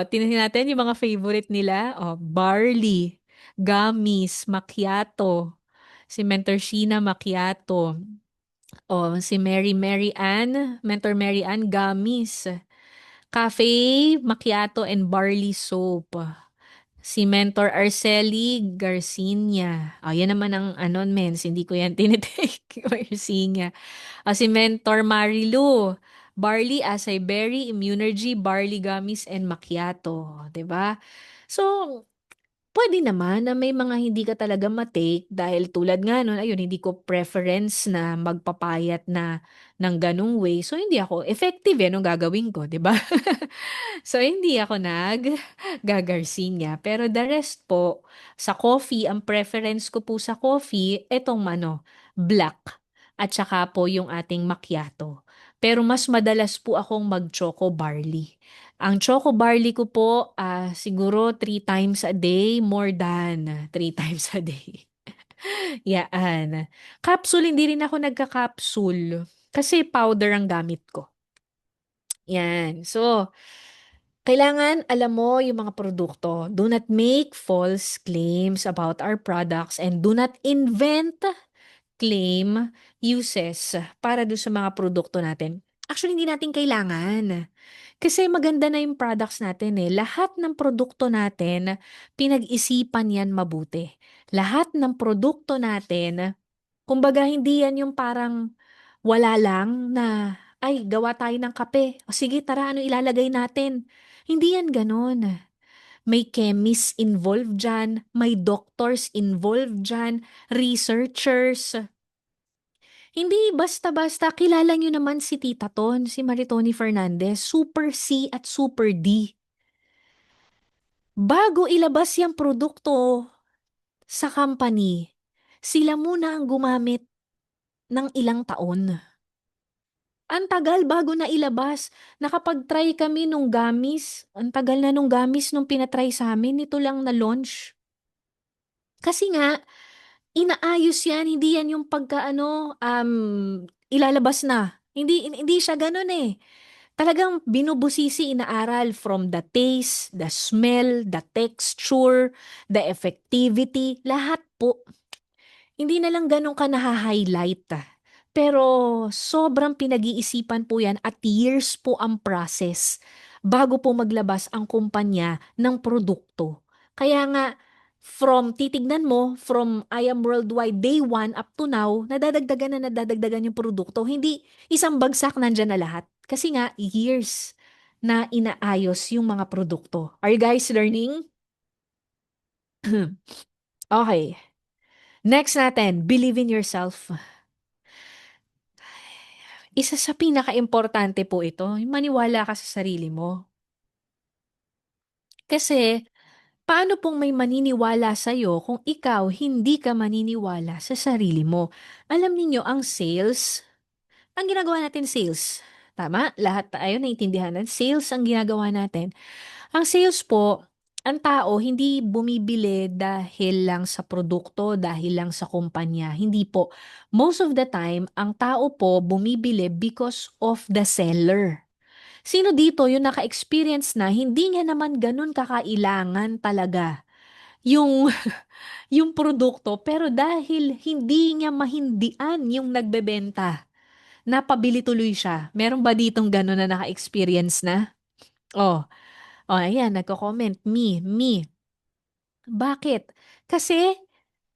Tingnan natin yung mga favorite nila. Barley, gummies, macchiato, si Mentorshina macchiato. Si Mary Ann, Mentor Mary Ann, gummies, cafe, macchiato, and barley soap. Si Mentor Arceli Garcinia. Yan naman ang ano, mens. Hindi ko yan tinitake. Garcinia. Si Mentor Marilu. Barley, acai berry, immunergy, barley gummies, and macchiato. 'Di ba? So, pwede naman na may mga hindi ka talaga matake dahil tulad nga nun, ayun, hindi ko preference na magpapayat na ng ganung way. So, hindi ako effective yan nung gagawin ko, di ba? So, hindi ako gagarsinya. Pero the rest po, sa coffee, ang preference ko po sa coffee, etong black. At saka po yung ating macchiato. Pero mas madalas po akong mag-choco barley. Ang choco barley ko po, siguro 3 times a day, more than 3 times a day. Yan. Capsule, hindi rin ako nagka-capsule. Kasi powder ang gamit ko. Yan. So, kailangan alam mo yung mga produkto. Do not make false claims about our products and do not invent claim uses para do sa mga produkto natin. Actually, hindi natin kailangan. Kasi maganda na yung products natin eh. Lahat ng produkto natin, pinag-isipan yan mabuti. Lahat ng produkto natin, kumbaga hindi yan yung parang wala lang na, ay, gawa tayo ng kape. O sige, tara, ano ilalagay natin? Hindi yan ganun. May chemists involved dyan, may doctors involved dyan, researchers. Hindi basta-basta, kilala nyo naman si Tita Ton, si Maritoni Fernandez, Super C at Super D. Bago ilabas yung produkto sa company, sila muna ang gumamit ng ilang taon. Ang tagal bago na ilabas. Nakapag-try kami nung gamis. Ang tagal na nung gamis nung pinatry sa amin. Ito lang na launch. Kasi nga, inaayos yan. Hindi yan yung ilalabas na. Hindi siya ganun eh. Talagang binubusisi, inaaral from the taste, the smell, the texture, the effectivity, lahat po. Hindi na lang ganun ka naha-highlight. Pero sobrang pinag-iisipan po yan at years po ang process bago po maglabas ang kumpanya ng produkto. Kaya nga, titignan mo, from I Am Worldwide day one up to now, nadadagdagan yung produkto. Hindi isang bagsak nandyan na lahat. Kasi nga, years na inaayos yung mga produkto. Are you guys learning? Okay. Next natin, believe in yourself. Isa sa pinaka-importante po ito, yung maniwala ka sa sarili mo. Kasi, paano pong may maniniwala sa'yo kung ikaw hindi ka maniniwala sa sarili mo? Alam niyo ang sales, ang ginagawa natin sales. Tama? Lahat tayo naiintindihan ng sales ang ginagawa natin. Ang sales po, ang tao hindi bumibili dahil lang sa produkto, dahil lang sa kumpanya. Hindi po. Most of the time, ang tao po bumibili because of the seller. Sino dito yung naka-experience na hindi niya naman ganun kakailangan talaga yung, yung produkto, pero dahil hindi niya mahindian yung nagbebenta, napabili tuloy siya. Meron ba ditong ganun na naka-experience na? Oh, ayan, nagko-comment, me. Bakit? Kasi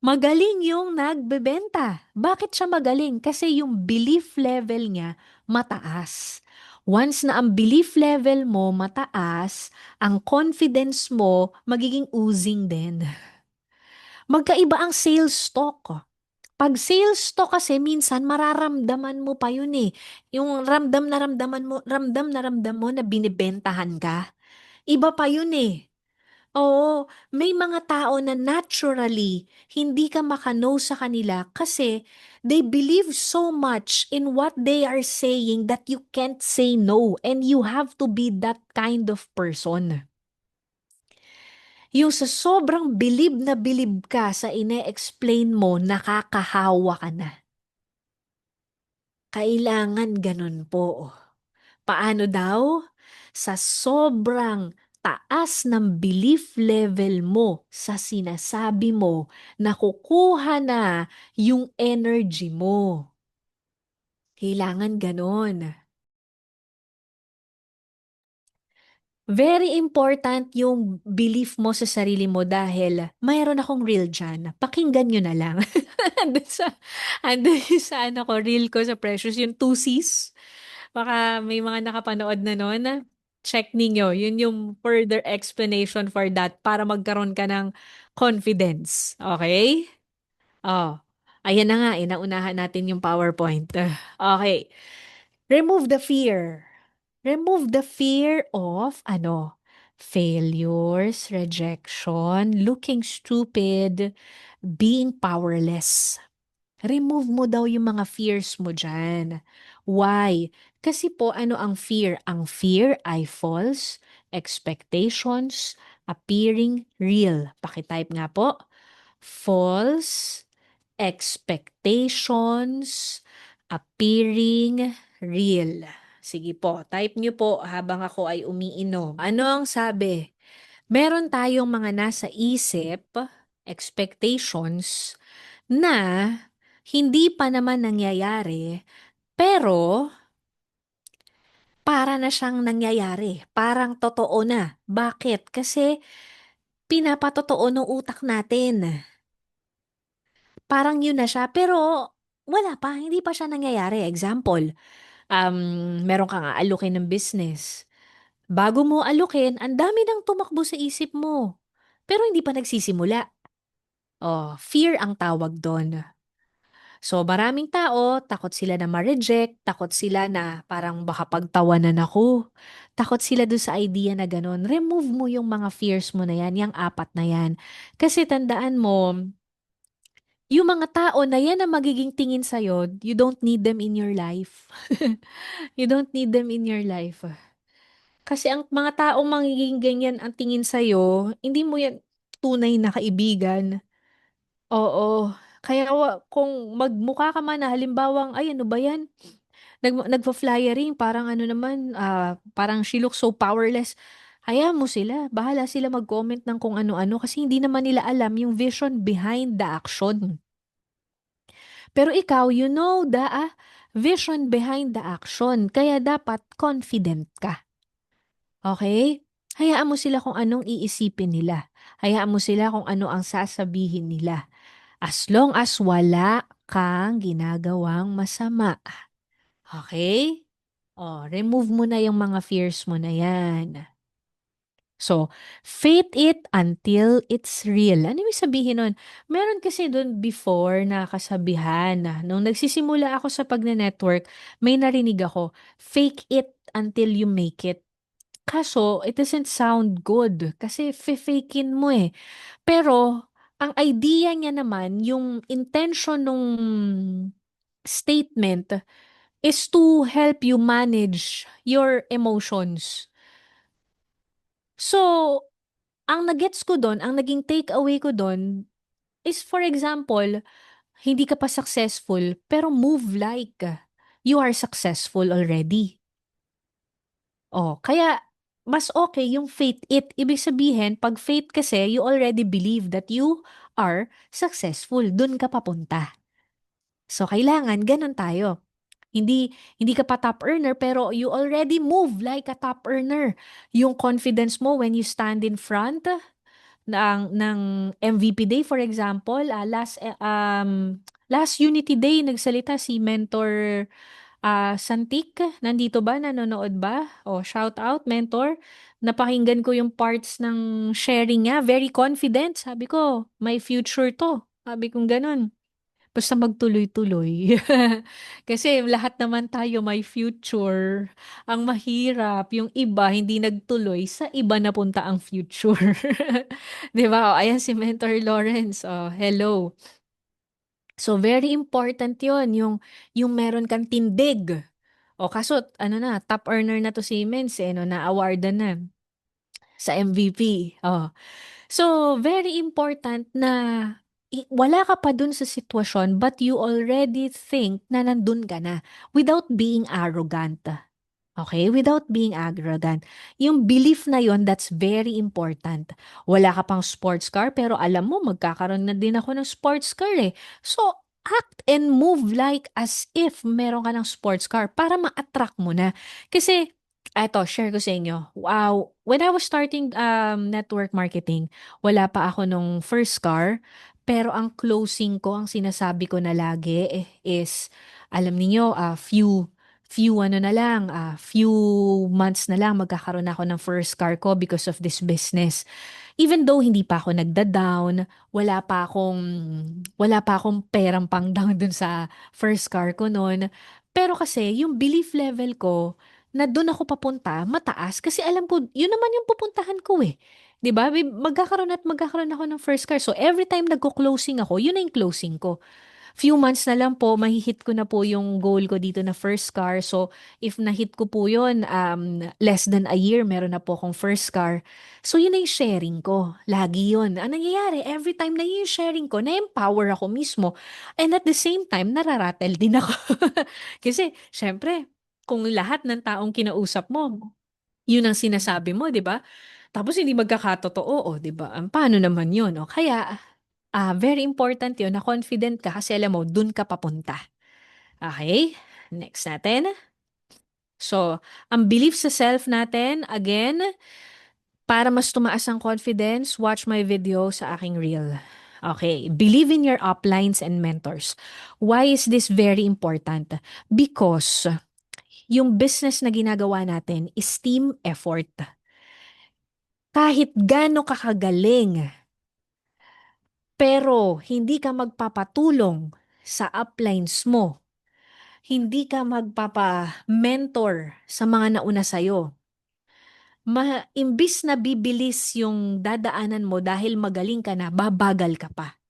magaling yung nagbebenta. Bakit siya magaling? Kasi yung belief level niya mataas. Once na ang belief level mo mataas, ang confidence mo magiging oozing din. Magkaiba ang sales talk. Pag sales talk kasi minsan mararamdaman mo pa yun eh. Yung ramdam na ramdam mo na binibentahan ka. Iba pa yun eh. Oo, may mga tao na naturally hindi ka makano sa kanila kasi they believe so much in what they are saying that you can't say no and you have to be that kind of person. Yung sa sobrang bilib na bilib ka sa ine-explain mo, nakakahawa ka na. Kailangan ganun po. Paano daw? Sa sobrang taas ng belief level mo sa sinasabi mo, nakukuha na yung energy mo. Kailangan ganon. Very important yung belief mo sa sarili mo dahil mayroon akong reel dyan. Pakinggan nyo na lang. Andun sa ano ko, reel ko sa Precious, yung 2Cs. Baka may mga nakapanood na nun. Check ninyo. Yun yung further explanation for that para magkaroon ka ng confidence. Okay? Oh, ayan na nga, naunahan natin yung PowerPoint. Okay. Remove the fear. Remove the fear of failures, rejection, looking stupid, being powerless. Remove mo daw yung mga fears mo dyan. Why? Kasi po, ano ang fear? Ang fear ay false expectations appearing real. Pakitype nga po. False expectations appearing real. Sige po, type nyo po habang ako ay umiinom. Ano ang sabi? Meron tayong mga nasa isip, expectations, na hindi pa naman nangyayari, pero para na siyang nangyayari. Parang totoo na. Bakit? Kasi pinapatotoo ng utak natin. Parang yun na siya, pero wala pa, hindi pa siya nangyayari. Example, meron kang aalukin ng business. Bago mo alukin, ang dami nang tumakbo sa isip mo. Pero hindi pa nagsisimula. Oh, fear ang tawag doon. So, maraming tao, takot sila na ma-reject, takot sila na parang baka pagtawanan ako. Takot sila doon sa idea na gano'n. Remove mo yung mga fears mo na yan, yung apat na yan. Kasi tandaan mo, yung mga tao na yan ang magiging tingin sa'yo, you don't need them in your life. You don't need them in your life. Kasi ang mga taong magiging ganyan ang tingin sa'yo, hindi mo yan tunay na kaibigan. Oo. Kaya kung magmukha ka man na halimbawang, ay ano ba yan? Nagpa-flyering, parang ano naman, parang she looks so powerless. Hayaan mo sila. Bahala sila mag-comment ng kung ano-ano kasi hindi naman nila alam yung vision behind the action. Pero ikaw, you know the vision behind the action. Kaya dapat confident ka. Okay? Hayaan mo sila kung anong iisipin nila. Hayaan mo sila kung ano ang sasabihin nila. As long as wala kang ginagawang masama. Okay? Oh, remove mo na yung mga fears mo na yan. So, faith it until it's real. Ano yung sabihin nun? Meron kasi doon before na kasabihan na nung nagsisimula ako sa pagne-network, may narinig ako, fake it until you make it. Kaso, it doesn't sound good kasi fakein mo eh. Pero, ang idea niya naman, yung intention nung statement is to help you manage your emotions. So, ang nagets ko doon, ang naging takeaway ko doon is for example, hindi ka pa successful pero move like you are successful already. Oh, kaya mas okay yung faith it. Ibig sabihin, pag faith kasi, you already believe that you are successful. Doon ka papunta. So, kailangan ganun tayo. Hindi ka pa top earner pero you already move like a top earner. Yung confidence mo when you stand in front ng MVP Day for example, last Unity Day nagsalita si Mentor Santik. Nandito ba? Nanonood ba? O shout out Mentor. Napakinggan ko yung parts ng sharing niya. Very confident. Sabi ko, may future to. Sabi kong ganun. Basta magtuloy-tuloy. Kasi lahat naman tayo may future. Ang mahirap, yung iba hindi nagtuloy, sa iba napunta ang future. 'Di ba? O, ayan si Mentor Lawrence. Oh, hello. So very important 'yon, yung meron kang tindig. O kaso ano na, top earner na to si Mens eh, no, na-awardan na sa MVP. Oh. So very important na wala ka pa dun sa sitwasyon but you already think na nandun ka na without being arrogant. Okay? Without being arrogant. Yung belief na yon, that's very important. Wala ka pang sports car, pero alam mo, magkakaroon na din ako ng sports car eh. So, act and move like as if meron ka ng sports car para ma-attract mo na. Kasi, eto, share ko sa inyo. Wow, when I was starting network marketing, wala pa ako nung first car, pero ang closing ko, ang sinasabi ko na lagi is, alam niyo, few ano na lang, few months na lang magkakaroon ako ng first car ko because of this business. Even though hindi pa ako nagda-down, wala pa akong perang pang down dun sa first car ko noon. Pero kasi yung belief level ko na doon ako papunta, mataas kasi alam ko, yun naman yung pupuntahan ko eh. 'Di ba? Magkakaroon at magkakaroon ako ng first car. So every time nagko-closing ako, yun na yung closing ko. Few months na lang po, mahihit ko na po yung goal ko dito na first car. So, if na-hit ko po yun, less than a year, meron na po akong first car. So, yun na yung sharing ko. Lagi yun. Ang nangyayari, every time na yun yung sharing ko, na-empower ako mismo. And at the same time, nararatel din ako. Kasi, syempre, kung lahat ng taong kinausap mo, yun ang sinasabi mo, di ba? Tapos hindi magkakatotoo, o, di ba? Paano naman yun? O, kaya, very important yun na confident ka kasi alam mo, dun ka papunta. Okay? Next natin. So, ang belief sa self natin, again, para mas tumaas ang confidence, watch my video sa aking reel. Okay, believe in your uplines and mentors. Why is this very important? Because yung business na ginagawa natin is team effort. Kahit gaano ka kagaling, pero hindi ka magpapatulong sa uplines mo, hindi ka magpapa-mentor sa mga nauna sa'yo, imbis na bibilis yung dadaanan mo dahil magaling ka na, babagal ka pa.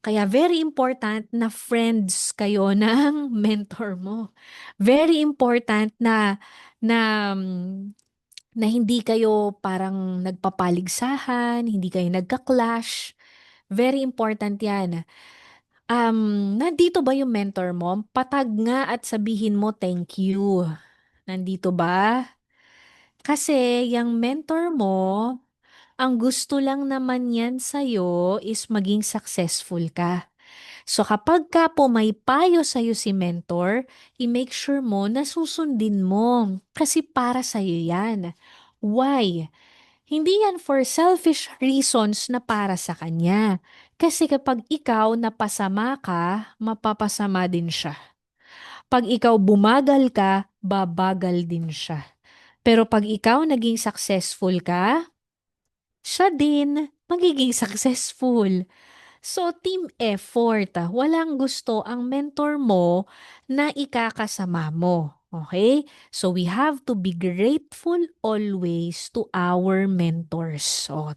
Kaya very important na friends kayo ng mentor mo. Very important na mm, na hindi kayo parang nagpapaligsahan, hindi kayo nagka-clash. Very important 'yan. Nandito ba yung mentor mo? Patag nga at sabihin mo thank you. Nandito ba? Kasi yung mentor mo, ang gusto lang naman yan sa'yo is maging successful ka. So kapag ka po may payo sa'yo si mentor, i-make sure mo na susundin mo. Kasi para sa'yo yan. Why? Hindi yan for selfish reasons na para sa kanya. Kasi kapag ikaw napasama ka, mapapasama din siya. Pag ikaw bumagal ka, babagal din siya. Pero pag ikaw naging successful ka, siya din magiging successful. So, team effort. Walang gusto ang mentor mo na ikakasama mo. Okay? So, we have to be grateful always to our mentors. So,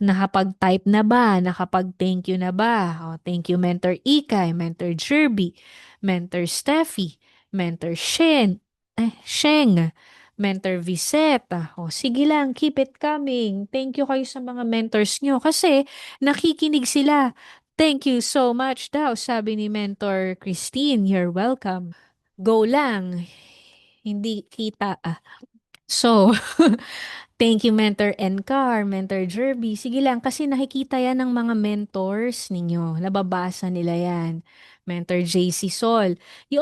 nakapag-type na ba? Nakapag-thank you na ba? O, thank you, Mentor Ikay, Mentor Jerby, Mentor Steffi, Mentor Sheng, Mentor Viseta. O, sige lang, keep it coming. Thank you kayo sa mga mentors nyo kasi nakikinig sila. Thank you so much daw, sabi ni Mentor Christine. You're welcome. Go lang. Hindi kita. So, thank you, Mentor Encar, Mentor Jerby. Sige lang, kasi nakikita yan ng mga mentors ninyo. Nababasa nila yan. Mentor JC Sol. You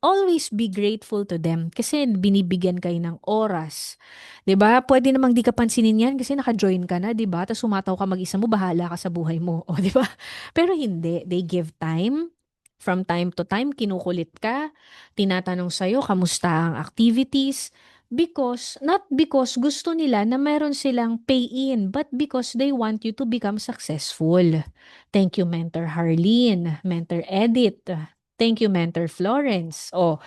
always be grateful to them kasi binibigyan kayo ng oras. 'Di ba? Pwede namang di ka pansinin yan kasi naka-join ka na, 'di ba? Tapos sumataw ka mag-isa mo, bahala ka sa buhay mo. O, 'di ba? Pero hindi. They give time. From time to time, kinukulit ka. Tinatanong sa'yo, kamusta ang activities? Not because gusto nila na meron silang pay-in, but because they want you to become successful. Thank you, Mentor Harleen, Mentor Edith. Thank you, Mentor Florence. Oh,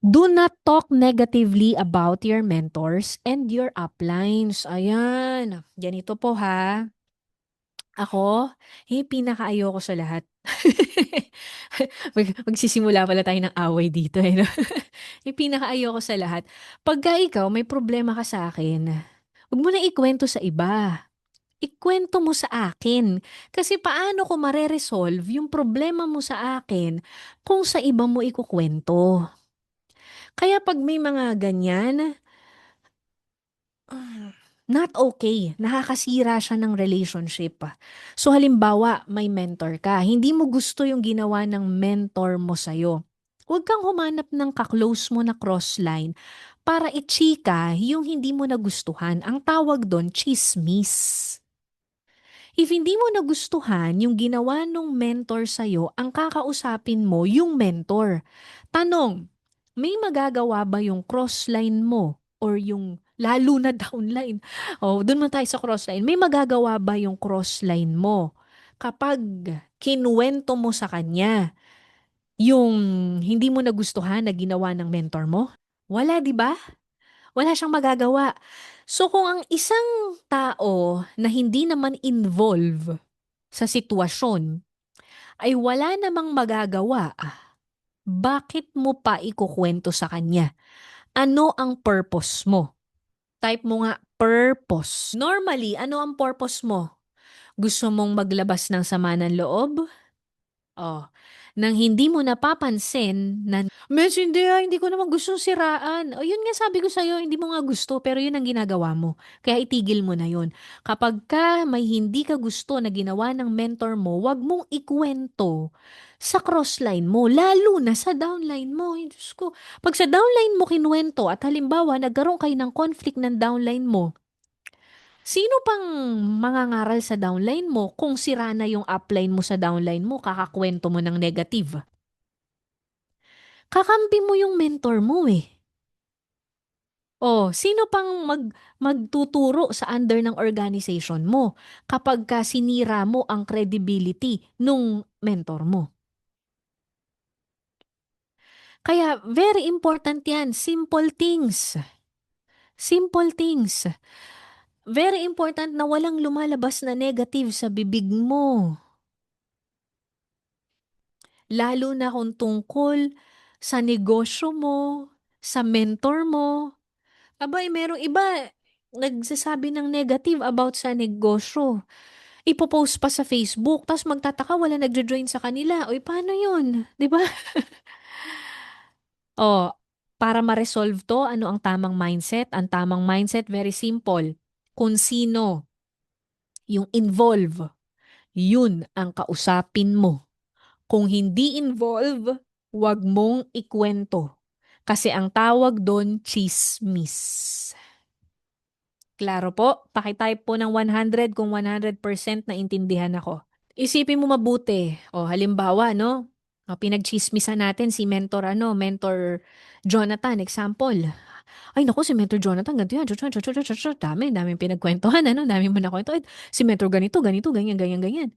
do not talk negatively about your mentors and your uplines. Ayan. Ganito po ha. Ako, pinakaayoko sa lahat. Magsisimula pala tayo ng away dito eh, no? Yung pinakaayoko sa lahat. Pagka ikaw may problema ka sa akin, huwag mo na ikwento sa iba. Ikwento mo sa akin. Kasi paano ko mare-resolve yung problema mo sa akin kung sa iba mo ikukwento? Kaya pag may mga ganyan, not okay. Nakakasira siya ng relationship. So halimbawa, may mentor ka. Hindi mo gusto yung ginawa ng mentor mo sa'yo. Huwag kang humanap ng kaklose mo na crossline para ichika yung hindi mo nagustuhan. Ang tawag doon, chismis. If hindi mo nagustuhan yung ginawa ng mentor sa'yo, ang kakausapin mo yung mentor. Tanong, may magagawa ba yung crossline mo or yung lalo na downline? Oh, doon mo tayo sa crossline. May magagawa ba yung crossline mo kapag kinuwento mo sa kanya yung hindi mo nagustuhan na ginawa ng mentor mo? Wala, di ba? Wala siyang magagawa. So kung ang isang tao na hindi naman involve sa sitwasyon ay wala namang magagawa, bakit mo pa ikukwento sa kanya? Ano ang purpose mo? Type mo nga, purpose. Normally, ano ang purpose mo? Gusto mong maglabas ng sama ng loob? Oh, nang hindi mo napapansin na, Mes, hindi ko naman gustong siraan. O yun nga sabi ko sa'yo, hindi mo nga gusto, pero yun ang ginagawa mo. Kaya itigil mo na yun. Kapag ka may hindi ka gusto na ginawa ng mentor mo, wag mong ikwento sa crossline mo, lalo na sa downline mo. Ay, Diyos ko, pag sa downline mo kinuwento at halimbawa nagkaroon kayo ng conflict ng downline mo, sino pang mangangaral sa downline mo kung sira na yung upline mo sa downline mo, kakakwento mo ng negative? Kakampi mo yung mentor mo eh. Oh, sino pang magtuturo sa under ng organization mo kapag ka sinira mo ang credibility nung mentor mo? Kaya very important yan. Simple things. Simple things. Very important na walang lumalabas na negative sa bibig mo. Lalo na kung tungkol sa negosyo mo, sa mentor mo. Abay, merong iba nagsasabi ng negative about sa negosyo. Ipopost pa sa Facebook, tapos magtataka wala nagjo-join sa kanila. Oy, paano yun? 'Di ba? Oh, para ma-resolve to, ano ang tamang mindset? Ang tamang mindset, very simple. Kung sino yung involve, yun ang kausapin mo. Kung hindi involve, wag mong ikwento. Kasi ang tawag doon, chismis. Klaro po? Pakitype po ng 100 kung 100% na intindihan ako. Isipin mo mabuti. O halimbawa, no? O, pinagchismisan natin si mentor mentor Jonathan, example. Ay naku, si mentor Jonathan, ganito yan. Daming pinagkwentuhan, dami mo na kwento. Ay, si mentor ganito, ganito, ganyan, ganyan, ganyan.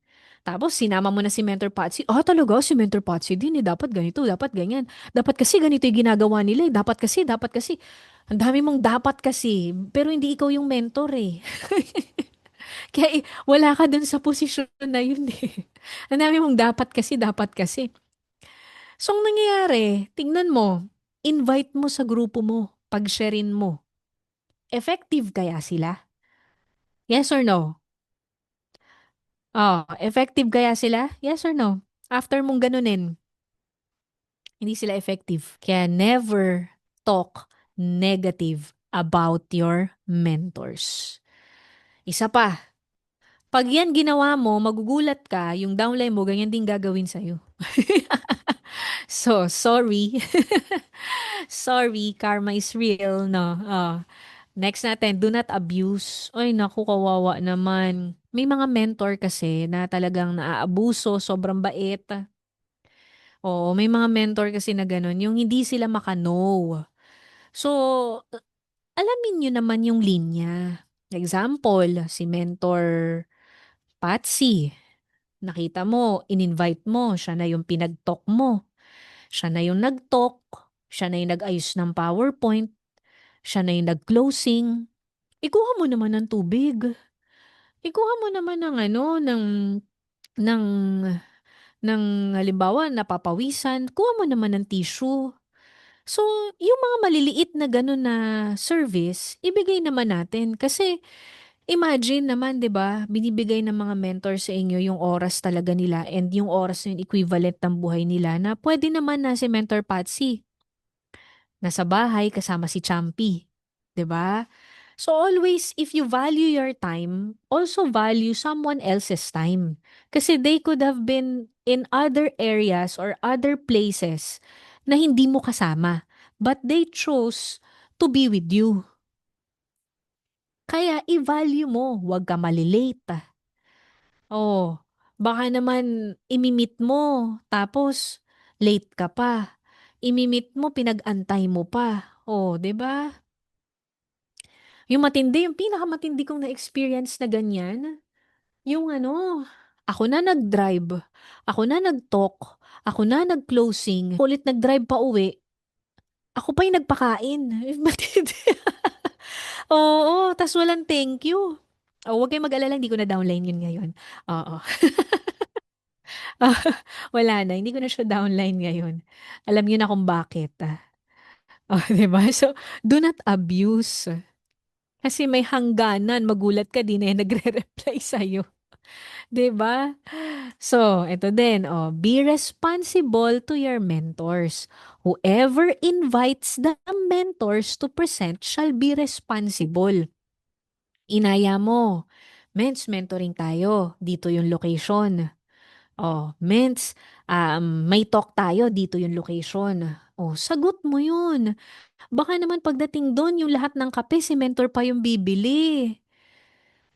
Tapos, sinama mo na si mentor Patsy. Talaga, si mentor Patsy din eh. Dapat ganito, dapat ganyan. Dapat kasi ganito yung ginagawa nila eh. Dapat kasi, dapat kasi. Ang dami mong dapat kasi. Pero hindi ikaw yung mentor eh. Kaya wala ka dun sa posisyon na yun eh. Ang dami mong dapat kasi, dapat kasi. So, ang nangyayari, tingnan mo, invite mo sa grupo mo, pag-sharein mo. Effective kaya sila? Yes or no? Effective kaya sila? Yes or no? After mong ganunin, hindi sila effective. Kaya never talk negative about your mentors. Isa pa, pag yan ginawa mo, magugulat ka, yung downline mo, ganyan din gagawin sa'yo. So, sorry. Sorry, karma is real, no? Next natin, do not abuse. Ay, naku, kawawa naman. May mga mentor kasi na talagang naaabuso, sobrang bait. Oo, may mga mentor kasi na ganun, yung hindi sila maka-no. So, alamin nyo naman yung linya. Example, si mentor Patsy. Nakita mo, in-invite mo, siya na yung pinag-talk mo. Siya na yung nag-talk, siya na yung nag-ayos ng PowerPoint, siya na yung nag-closing. Ikuha mo naman ng tubig. Ikuha mo naman ng ng, ng halimbawa, napapawisan. Kuha mo naman ng tissue. So, yung mga maliliit na gano'n na service, ibigay naman natin. Kasi, Imagine naman, 'di ba, binibigay ng mga mentor sa inyo yung oras talaga nila and yung oras na yung equivalent ng buhay nila na pwede naman na si Mentor Patsy nasa bahay kasama si Champi, 'di ba? So always, if you value your time, also value someone else's time. Kasi they could have been in other areas or other places na hindi mo kasama. But they chose to be with you. Kaya i-value mo, huwag ka malilate. Oh, baka naman imimit mo, tapos late ka pa. Imimit mo, pinag-antay mo pa. Oh, 'di ba? Yung matindi, yung pinakamatindi kong na-experience na ganyan, yung ano, ako na nag-drive, ako na nag-talk, ako na nag-closing, ulit nag-drive pa uwi, ako pa yung nagpakain. Matindi. Oo, tas walang thank you. Oh, huwag kayong mag-alala, hindi ko na downline yun ngayon. Oo. Wala na, hindi ko na siya downline ngayon. Alam niyo na kung bakit. Oh, 'di ba? So, do not abuse. Kasi may hangganan, magulat ka, di na yan nagre-reply sa'yo. 'Di ba? So, ito din, oh, be responsible to your mentors. Whoever invites the mentors to present shall be responsible. Inaya mo, Mens, mentoring tayo. Dito yung location. Oh, Mens, may talk tayo. Dito yung location. Oh, sagot mo yun. Baka naman pagdating doon, yung lahat ng kape, si mentor pa yung bibili.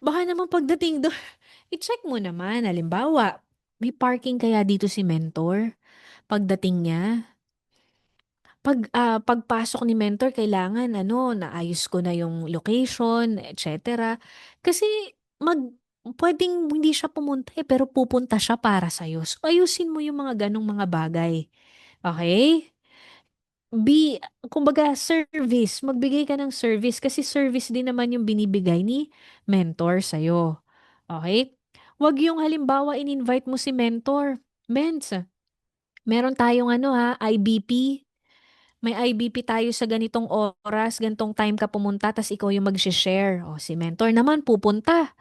Baka naman pagdating doon, i-check mo naman. Halimbawa, may parking kaya dito si mentor? Pagdating niya, pagpasok ni mentor, kailangan, ano, naayos ko na yung location, etc. Kasi, mag, pwedeng hindi siya pumunta pero pupunta siya para sa'yo. So, ayusin mo yung mga ganong mga bagay. Okay? Be, kumbaga, service. Magbigay ka ng service kasi service din naman yung binibigay ni mentor sa'yo. Okay? Wag yung halimbawa in-invite mo si mentor. Mens, meron tayong ano ha, IBP. May IBP tayo sa ganitong oras, ganitong time ka pumunta, tas ikaw yung mag-share. O, si mentor naman pupunta.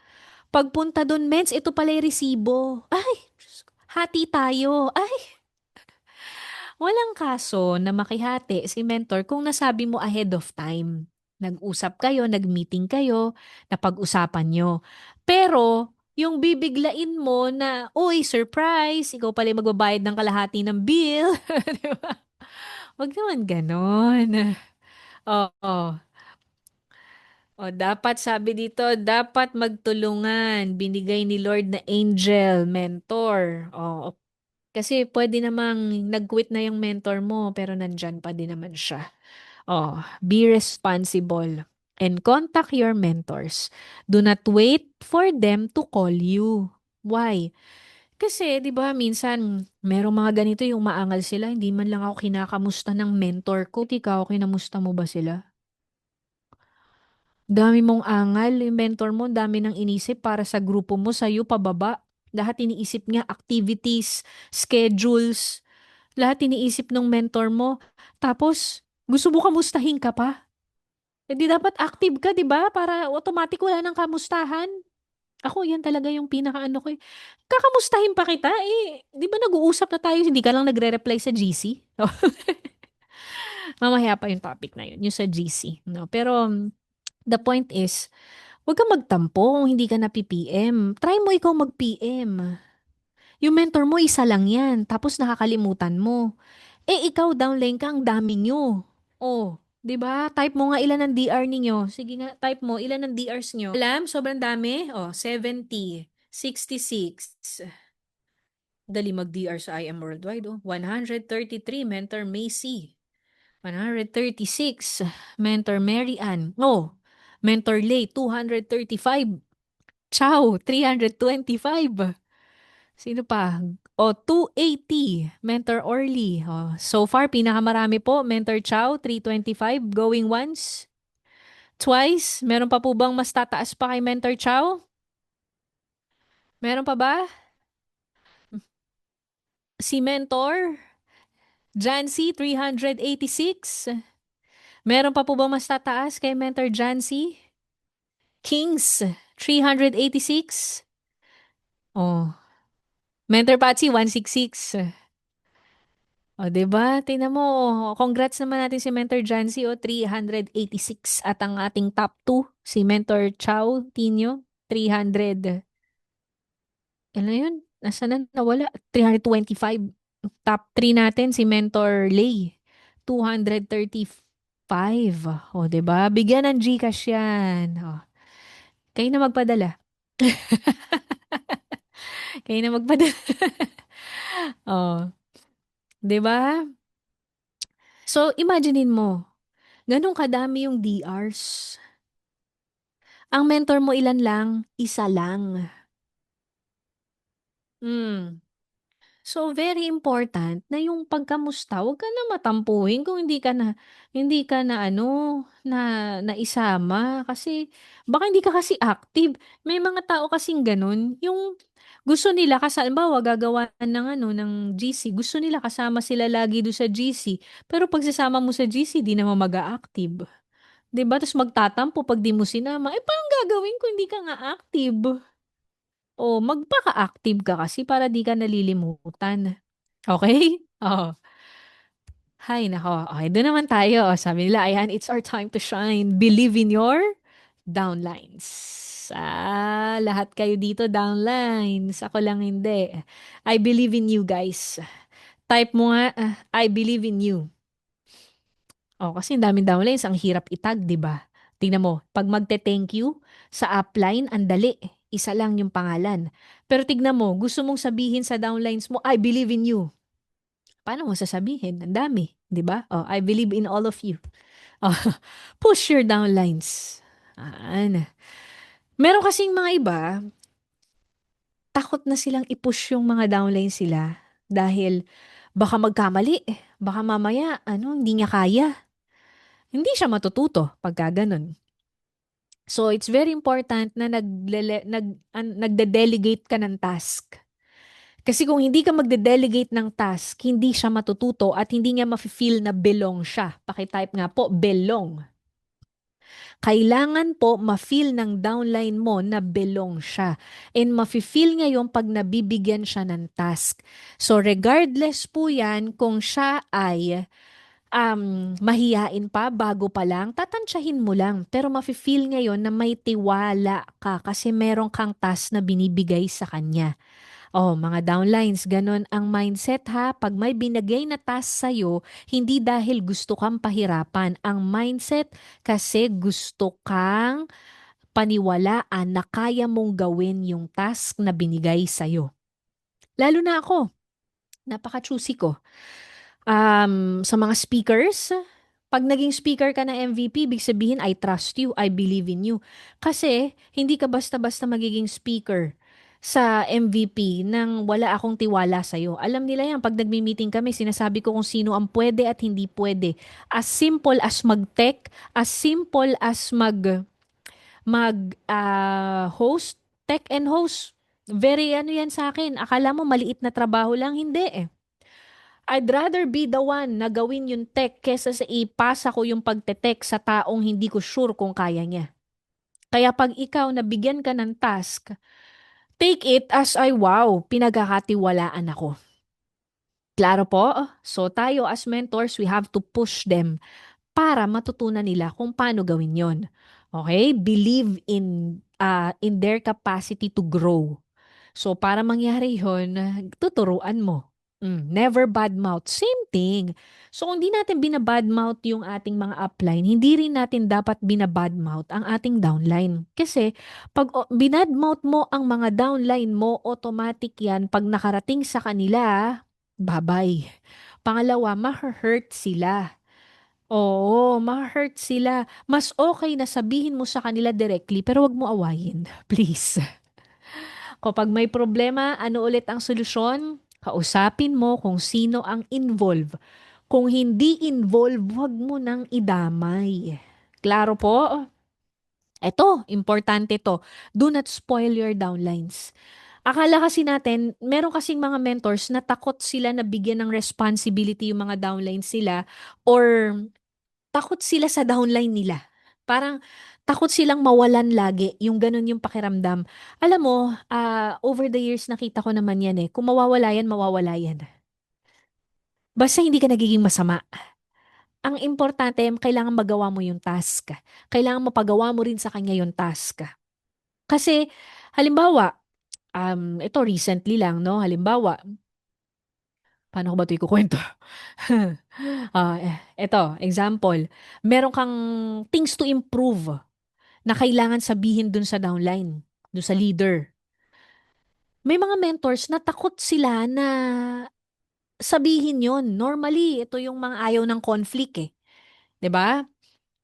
Pagpunta dun, mens, ito pala yung resibo. Ay, Diyos ko, hati tayo. Ay, walang kaso na makihati si mentor kung nasabi mo ahead of time. Nag-usap kayo, nag-meeting kayo, napag-usapan nyo. Pero, yung bibiglain mo na, uy, surprise, ikaw pala yung magbabayad ng kalahati ng bill. Di ba? Wag naman ganon. Oo. O, dapat sabi dito, dapat magtulungan. Binigay ni Lord na angel, mentor. O, kasi pwede namang nag-quit na yung mentor mo, pero nandyan pa din naman siya. Oh, be responsible and contact your mentors. Do not wait for them to call you. Why? Kasi, 'di ba, minsan merong mga ganito yung maangal sila, hindi man lang ako kinakamusta ng mentor ko. Ikaw, kinamusta mo ba sila? Dami mong angal, yung mentor mo, dami nang inisip para sa grupo mo, sa'yo, pababa. Lahat iniisip niya, activities, schedules, lahat iniisip ng mentor mo. Tapos, gusto mo kamustahin ka pa? Eh di dapat active ka, di ba? Para automatic wala nang kamustahan. Ako, yan talaga yung pinaka-ano ko eh. Kakamustahin pa kita eh. Di ba nag-uusap na tayo, hindi ka lang nagre-reply sa GC? Mamaya pa yung topic na yun, yung sa GC. No? Pero, the point is, huwag kang magtampo kung hindi ka na PPM. Try mo ikaw mag-PM. Yung mentor mo, isa lang yan. Tapos nakakalimutan mo. Eh, ikaw, downline ka, ang dami nyo. Oh, 'di ba? Type mo nga ilan ang DR ninyo. Sige nga, type mo ilan ang DRs nyo. Alam, sobrang dami. Oh, 70, 66. Dali mag-DR sa IM Worldwide. Oh. 133, Mentor Macy. 136, Mentor Mary Ann. Oh, Mentor Lay, 235. Chow, 325. Sino pa? O, 280, Mentor Orly. O, so far, pinakamarami po, Mentor Chow, 325, going once, twice. Meron pa po bang mas tataas pa kay Mentor Chow? Meron pa ba? Si Mentor Jancy, 386. Meron pa po bang mas tataas kay Mentor Jancy? Kings, 386. Oh, Mentor Patsy 166. O, 'di ba? Tingnan mo. Congrats naman natin si Mentor Jancy, 386. At ang ating top 2, si Mentor Chow Tino, 300. Ano yun? Nasaan na? Nawala. 325. Top 3 natin, si Mentor Lay, 235. O, 'di ba? Bigyan ng GCash yan. O, kayo na magpadala. Kayo na magpadala. O, 'di ba? So, imaginein mo, ganun kadami yung DRs. Ang mentor mo ilan lang? Isa lang. Hmm. So, very important na yung pagkamusta, huwag ka na matampuhin kung hindi ka na naisama kasi baka hindi ka kasi active. May mga tao kasing ganun, yung gusto nila kasi halimbawa gagawa ng ng GC, gusto nila kasama sila lagi do sa GC. Pero pag sasama mo sa GC, di naman mag-a-active. 'Di ba? Tapos magtatampo pag di mo sinama. Eh, paano gagawin kung hindi ka nga active? O magpaka-active ka kasi para di ka nalilimutan. Okay? Oo. Hay nako. Okay, doon naman tayo. Sabi nila, ayan, it's our time to shine. Believe in your downlines. Lahat kayo dito downlines. Ako lang hindi. I believe in you guys. Type mo nga, I believe in you. Oh, kasi ang daming downlines, ang hirap itag, 'di ba? Tingnan mo, pag magte-thank you sa upline, ang dali. Isa lang yung pangalan. Pero tignan mo, gusto mong sabihin sa downlines mo, I believe in you. Paano mo sasabihin? Ang dami, 'di ba? Oh, I believe in all of you. Oh, push your downlines. Meron kasing mga iba, takot na silang i-push yung mga downlines sila dahil baka magkamali, baka mamaya hindi niya kaya. Hindi siya matututo pagka ganun. So, it's very important na nagde-delegate ka ng task. Kasi kung hindi ka magde-delegate ng task, hindi siya matututo at hindi niya mafe-feel na belong siya. Pakitype nga po, belong. Kailangan po ma-feel ng downline mo na belong siya. And mafe-feel ngayon pag nabibigyan siya ng task. So regardless po yan kung siya ay mahiyain pa bago pa lang, tatansyahin mo lang. Pero mafe-feel ngayon na may tiwala ka kasi meron kang task na binibigay sa kanya. Oh, mga downlines, ganun ang mindset ha. Pag may binigay na task sa'yo, hindi dahil gusto kang pahirapan. Ang mindset kasi gusto kang paniwalaan na kaya mong gawin yung task na binigay sa'yo. Lalo na ako, napaka-choosy ko. Sa mga speakers, pag naging speaker ka na MVP, ibig sabihin, I trust you, I believe in you. Kasi, hindi ka basta-basta magiging speaker sa MVP nang wala akong tiwala sa'yo. Alam nila yan, pag nagmi-meeting kami, sinasabi ko kung sino ang pwede at hindi pwede. As simple as mag-tech, as simple as host, tech and host. Very yan sa akin. Akala mo maliit na trabaho lang, hindi eh. I'd rather be the one na gawin yung tech kesa sa ipasa ko yung pagte-tech sa taong hindi ko sure kung kaya niya. Kaya pag ikaw nabigyan ka ng task, take it as ay wow, pinagkakatiwalaan ako. Klaro po? So tayo as mentors, we have to push them para matutunan nila kung paano gawin yon. Okay? Believe in their capacity to grow. So, para mangyari yun, tuturuan mo. Never badmouth. Same thing. So, kung di natin binabadmouth yung ating mga upline, hindi rin natin dapat binabadmouth ang ating downline. Kasi, pag binadmouth mo ang mga downline mo, automatic yan. Pag nakarating sa kanila, bye-bye. Pangalawa, ma-hurt sila. Oo, ma-hurt sila. Mas okay na sabihin mo sa kanila directly, pero wag mo awayin. Please. Kapag may problema, ano ulit ang solusyon? Kausapin mo kung sino ang involved. Kung hindi involved, wag mo nang idamay. Klaro po? Eto, importante to. Do not spoil your downlines. Akala kasi natin, meron kasing mga mentors na takot sila na bigyan ng responsibility yung mga downlines sila or takot sila sa downline nila. Parang Takot silang mawalan lagi, yung ganun yung pakiramdam. Alam mo, over the years nakita ko naman yan eh. Kung mawawala yan, mawawala yan. Basta hindi ka nagiging masama. Ang importante, kailangan magawa mo yung task. Kailangan mapagawa mo rin sa kanya yung task. Kasi, halimbawa, ito recently lang, no? Halimbawa, paano ko ba ito ikukwento? Ito, example, meron kang things to improve na kailangan sabihin dun sa downline, dun sa leader. May mga mentors na takot sila na sabihin yon. Normally, ito yung mga ayaw ng conflict eh. 'Di ba?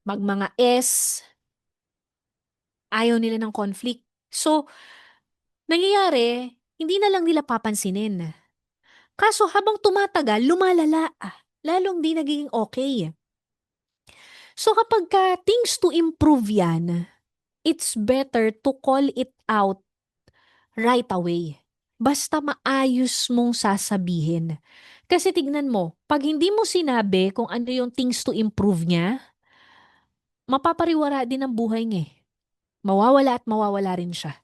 Mga S, ayaw nila ng conflict. So, nangyayari, hindi na lang nila papansinin. Kaso habang tumatagal, lumalala. Lalong di nagiging okay. So kapag ka things to improve yan, it's better to call it out right away. Basta maayos mong sasabihin. Kasi tignan mo, pag hindi mo sinabi kung ano yung things to improve niya, mapapariwara din ang buhay niya eh. Mawawala at mawawala rin siya.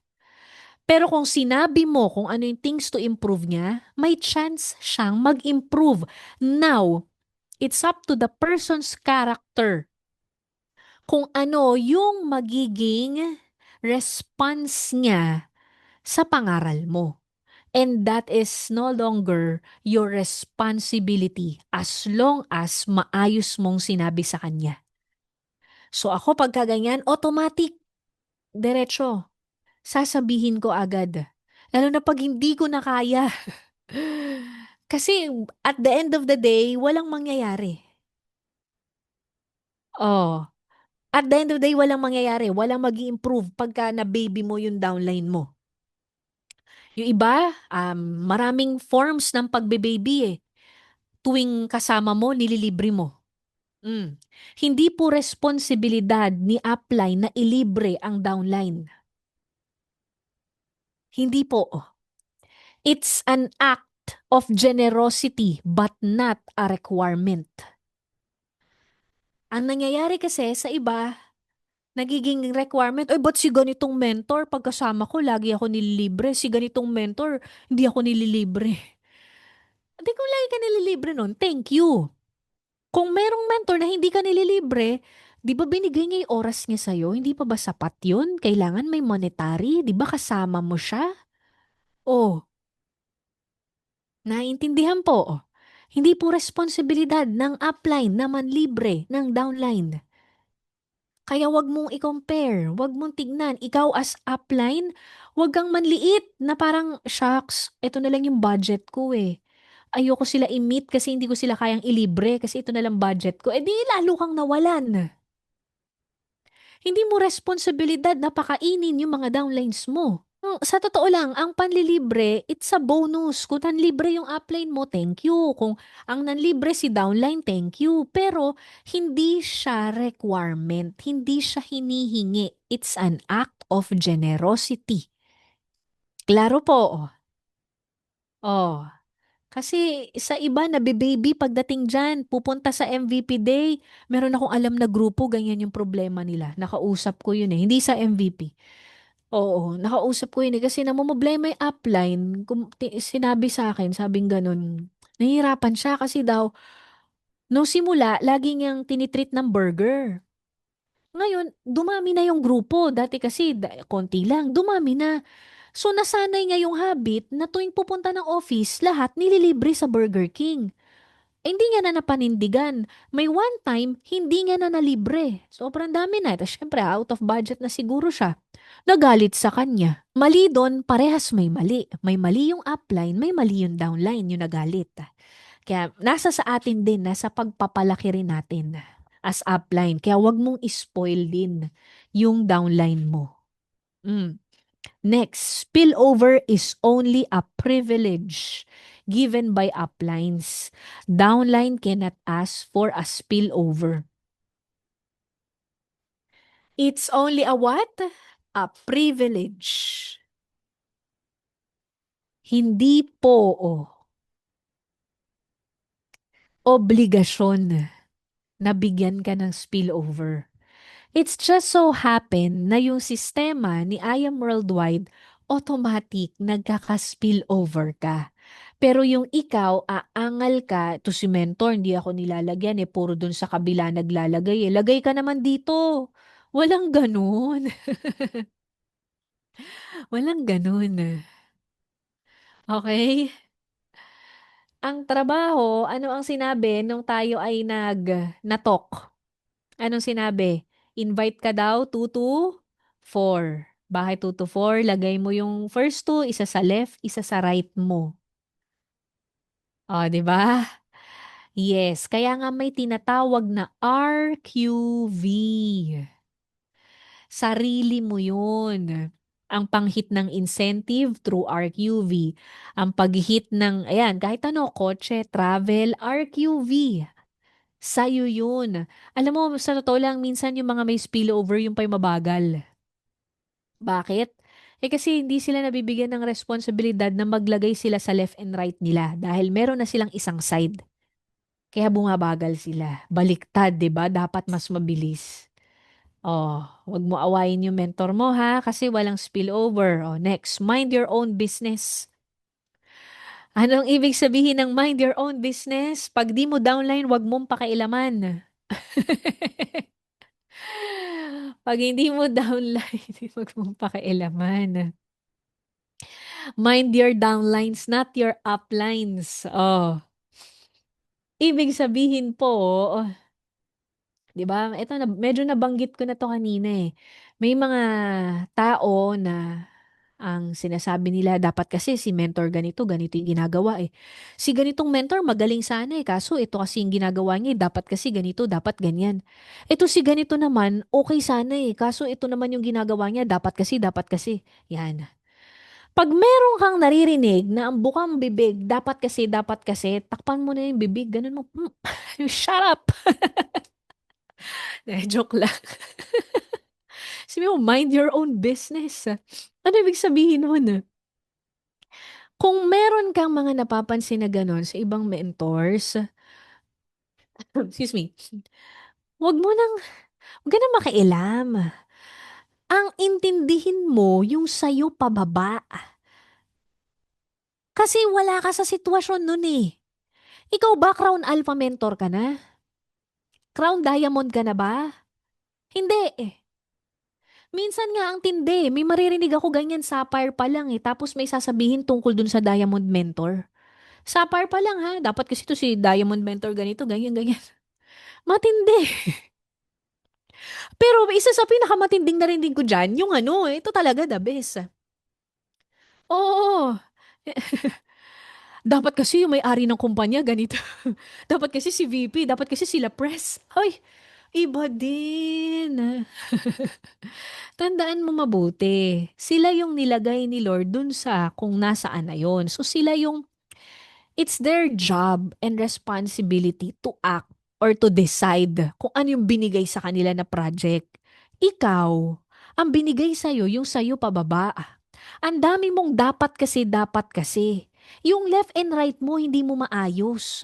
Pero kung sinabi mo kung ano yung things to improve niya, may chance siyang mag-improve. Now, it's up to the person's character kung ano yung magiging response niya sa pangaral mo. And that is no longer your responsibility as long as maayos mong sinabi sa kanya. So ako pagka ganyan, automatic, diretso, sasabihin ko agad. Lalo na pag hindi ko na kaya. Kasi at the end of the day, walang mangyayari. Oh, at the end of the day, walang mangyayari. Walang mag improve pagka na-baby mo yung downline mo. Yung iba, maraming forms ng pagbe-baby eh. Tuwing kasama mo, nililibre mo. Mm. Hindi po responsibilidad ni upline na ilibre ang downline. Hindi po. It's an act of generosity but not a requirement. Ang nangyayari kasi sa iba, nagiging requirement, ay, ba't si ganitong mentor, pagkasama ko, lagi ako nililibre. Si ganitong mentor, hindi ako nililibre. Hindi kung lagi ka nililibre nun, thank you. Kung merong mentor na hindi ka nililibre, di ba binigay niya yung oras niya sa'yo? Hindi pa ba sapat yun? Kailangan may monetary? Di ba kasama mo siya? Oh, naiintindihan po. Hindi po responsibilidad ng upline na manlibre ng downline. Kaya wag mong i-compare, wag mong tignan. Ikaw as upline, wag kang manliit na parang, shucks, ito na lang yung budget ko eh. Ayoko sila i-meet kasi hindi ko sila kayang ilibre kasi ito na lang budget ko. Eh di lalo kang nawalan. Hindi mo responsibilidad na pakainin yung mga downlines mo. Sa totoo lang, ang panlilibre, it's a bonus. Kung nanlibre yung upline mo, thank you. Kung ang nanlibre si downline, thank you. Pero hindi siya requirement. Hindi siya hinihingi. It's an act of generosity. Klaro po. Oh, kasi sa iba, nabibaby pagdating dyan, pupunta sa MVP Day. Meron akong alam na grupo, ganyan yung problema nila. Nakausap ko yun eh, hindi sa MVP. Oo, nakausap ko yun eh, kasi namumblema yung upline. Sinabi sa akin, sabing ganun, nahihirapan siya kasi daw, nung simula, lagi niyang tinitreat ng burger. Ngayon, dumami na yung grupo. Dati kasi, konti lang, dumami na. So, nasanay niya yung habit na tuwing pupunta ng office, lahat nililibre sa Burger King. Eh, hindi niya na napanindigan. May one time, hindi niya na nalibre. Sobrang dami na. Tapos syempre, out of budget na siguro siya. Nagalit sa kanya. Mali doon, parehas may mali. May mali yung upline, may mali yung downline, yung nagalit. Kaya nasa sa atin din, nasa pagpapalaki rin natin as upline. Kaya wag mong spoil din yung downline mo. Mm. Next, spillover is only a privilege given by uplines. Downline cannot ask for a spillover. It's only a what? A privilege. Hindi po obligasyon na bigyan ka ng spillover. It's just so happen na yung sistema ni I Am Worldwide, automatic nagkaka-spill over ka. Pero yung ikaw, aangal ka, to si mentor, hindi ako nilalagyan puro dun sa kabila naglalagay Lagay ka naman dito. Walang ganun. Walang ganun. Okay? Ang trabaho, ano ang sinabi nung tayo ay na-talk? Anong sinabi? Invite ka daw, 2 to 4. Bakit 2 to 4? Lagay mo yung first two, isa sa left, isa sa right mo. O, di ba? Yes, kaya nga may tinatawag na RQV. Sarili mo yun. Ang pang-hit ng incentive through RQV. Ang pag-hit ng, ayan, kahit ano, kotse, travel, RQV. Sa'yo yun. Alam mo, sa totoo lang, minsan yung mga may spillover, yung pa'y mabagal. Bakit? Kasi hindi sila nabibigyan ng responsibilidad na maglagay sila sa left and right nila dahil meron na silang isang side. Kaya bumabagal sila. Baliktad, 'di ba? Dapat mas mabilis. Oh, wag mo awayin yung mentor mo ha kasi walang spillover. Oh, next, mind your own business. Anong ibig sabihin ng mind your own business? Pag di mo downline, wag mong pakialaman. Pag hindi mo downline, wag mong pakialaman. Mind your downlines, not your uplines. Oh. Ibig sabihin po, 'di ba? Ito na medyo nabanggit ko na 'to kanina May mga tao na ang sinasabi nila dapat kasi si mentor ganito, ganito yung ginagawa Si ganitong mentor magaling sana kaso ito kasi yung ginagawa niya dapat kasi ganito, dapat ganyan. Ito si ganito naman, okay sana kaso ito naman yung ginagawa niya, dapat kasi. Yan. Pag meron kang naririnig na ang bukang bibig, dapat kasi, takpan mo na yung bibig, ganun mo, shut up! Joke lang. Sabi mo, mind your own business. Ano ibig sabihin nun? Kung meron kang mga napapansin na ganun sa ibang mentors, excuse me, wag mo nang, wag ka na makialam. Ang intindihin mo yung sayo pababa. Kasi wala ka sa sitwasyon nun Ikaw ba Crown Alpha mentor ka na? Crown Diamond ka na ba? Hindi Minsan nga ang tindi. May maririnig ako ganyan, sapphire pa lang Tapos may sasabihin tungkol dun sa Diamond Mentor. Sapphire pa lang ha. Dapat kasi to si Diamond Mentor ganito, ganyan, ganyan. Matindi. Pero isa sa pinakamatinding narinig ko dyan, yung ano ito talaga the best. Oo. Dapat kasi yung may-ari ng kumpanya ganito. Dapat kasi si VP, dapat kasi sila press. Ay, iba din. Tandaan mo mabuti, sila yung nilagay ni Lord dun sa kung nasaan na yon. So sila yung, it's their job and responsibility to act or to decide kung ano yung binigay sa kanila na project. Ikaw, ang binigay sa'yo, yung sa'yo pababa. Ang dami mong dapat kasi, dapat kasi. Yung left and right mo, hindi mo maayos.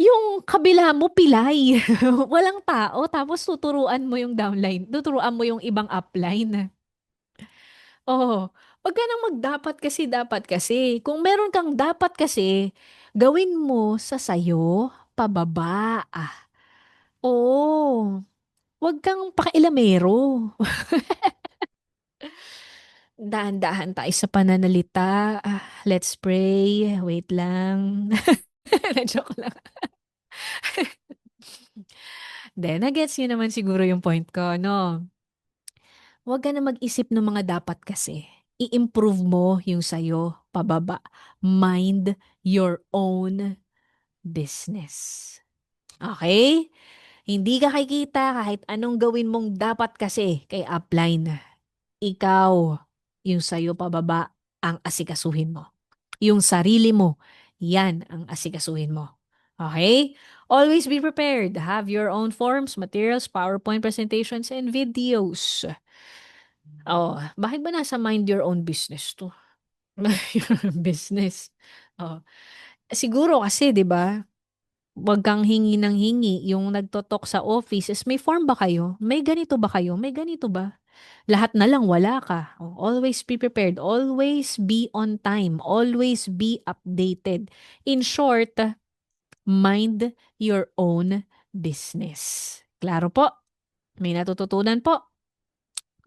Yung kabila mo pilay. Walang tao. Tapos tuturuan mo yung downline. Tuturuan mo yung ibang upline. Oh, wag ka nang magdapat kasi, dapat kasi. Kung meron kang dapat kasi, gawin mo sa sayo pababa. Oo. Wag kang pakialamero. Dahan-dahan tayo sa pananalita. Let's pray. Wait lang. Joke lang. Then, nagets nyo naman siguro yung point ko, no? Huwag ka na mag-isip ng mga dapat kasi. I-improve mo yung sayo, pababa. Mind your own business. Okay? Hindi ka kikita kahit anong gawin mong dapat kasi kay upline. Ikaw, yung sayo pababa, ang asikasuhin mo. Yung sarili mo, yan ang asikasuhin mo. Okay? Always be prepared. Have your own forms, materials, PowerPoint presentations, and videos. Oh, bakit ba nasa mind your own business to? Mind your own business. Oh. Siguro kasi, 'di ba? Wag kang hingi ng hingi. Yung nagtotok sa office is may form ba kayo? May ganito ba kayo? May ganito ba? Lahat na lang wala ka. Oh, always be prepared. Always be on time. Always be updated. In short, mind your own business. Klaro po? May natututunan po?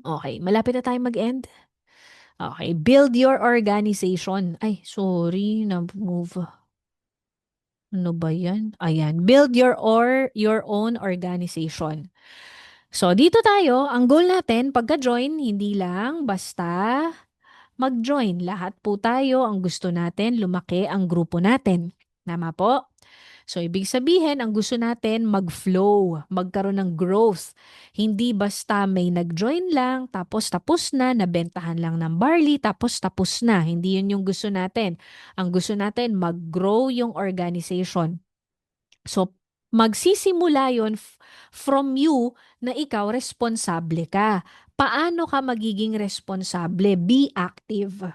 Okay, malapit na tayo mag-end. Okay, build your organization. Ay, sorry, na-move. Ano ba yan? Ayan, build your own organization. So, dito tayo, ang goal natin, pagka-join, hindi lang basta mag-join. Lahat po tayo, ang gusto natin, lumaki ang grupo natin. Tama po? So, ibig sabihin, ang gusto natin, mag-flow, magkaroon ng growth. Hindi basta may nag-join lang, tapos na, nabentahan lang ng barley, tapos na. Hindi yun yung gusto natin. Ang gusto natin, mag-grow yung organization. So, magsisimula yon from you na ikaw responsable ka. Paano ka magiging responsable? Be active.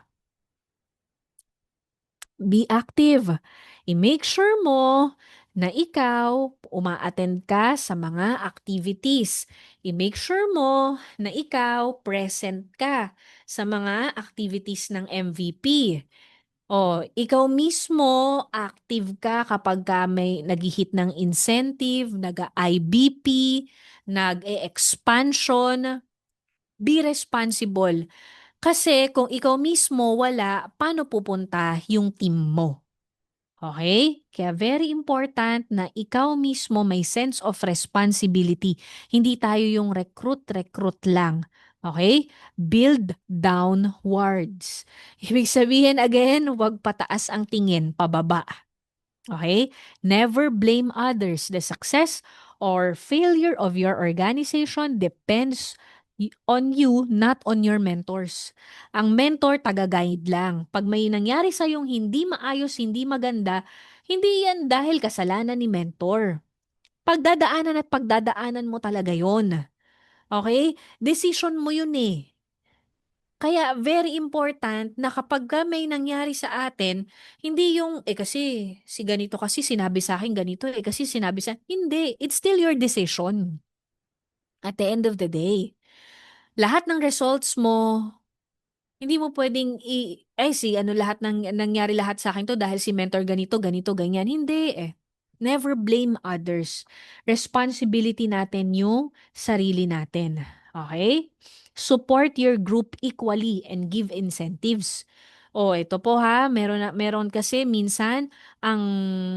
Be active. I-make sure mo na ikaw uma-attend ka sa mga activities. I-make sure mo na ikaw present ka sa mga activities ng MVP. O, ikaw mismo active ka kapag ka may nag-hit ng incentive, nag-IBP, nag-expansion. Be responsible. Kasi kung ikaw mismo wala, paano pupunta yung team mo? Okay? Kaya very important na ikaw mismo may sense of responsibility. Hindi tayo yung recruit lang. Okay? Build downwards. Ibig sabihin again, huwag pataas ang tingin, pababa. Okay? Never blame others. The success or failure of your organization depends on you, not on your mentors. Ang mentor, taga-guide lang. Pag may nangyari sa yung hindi maayos, hindi maganda, hindi yan dahil kasalanan ni mentor. Pagdadaanan at pagdadaanan mo talaga yon. Okay? Decision mo yun eh. Kaya very important na kapag ka may nangyari sa atin, hindi yung, kasi si ganito kasi sinabi sa akin ganito, kasi sinabi sa, hindi, it's still your decision at the end of the day. Lahat ng results mo, hindi mo pwedeng si ano lahat ng nangyari lahat sa akin to dahil si mentor ganito, ganito, ganyan. Hindi eh. Never blame others. Responsibility natin yung sarili natin. Okay? Support your group equally and give incentives. Oh, ito po ha, meron kasi minsan ang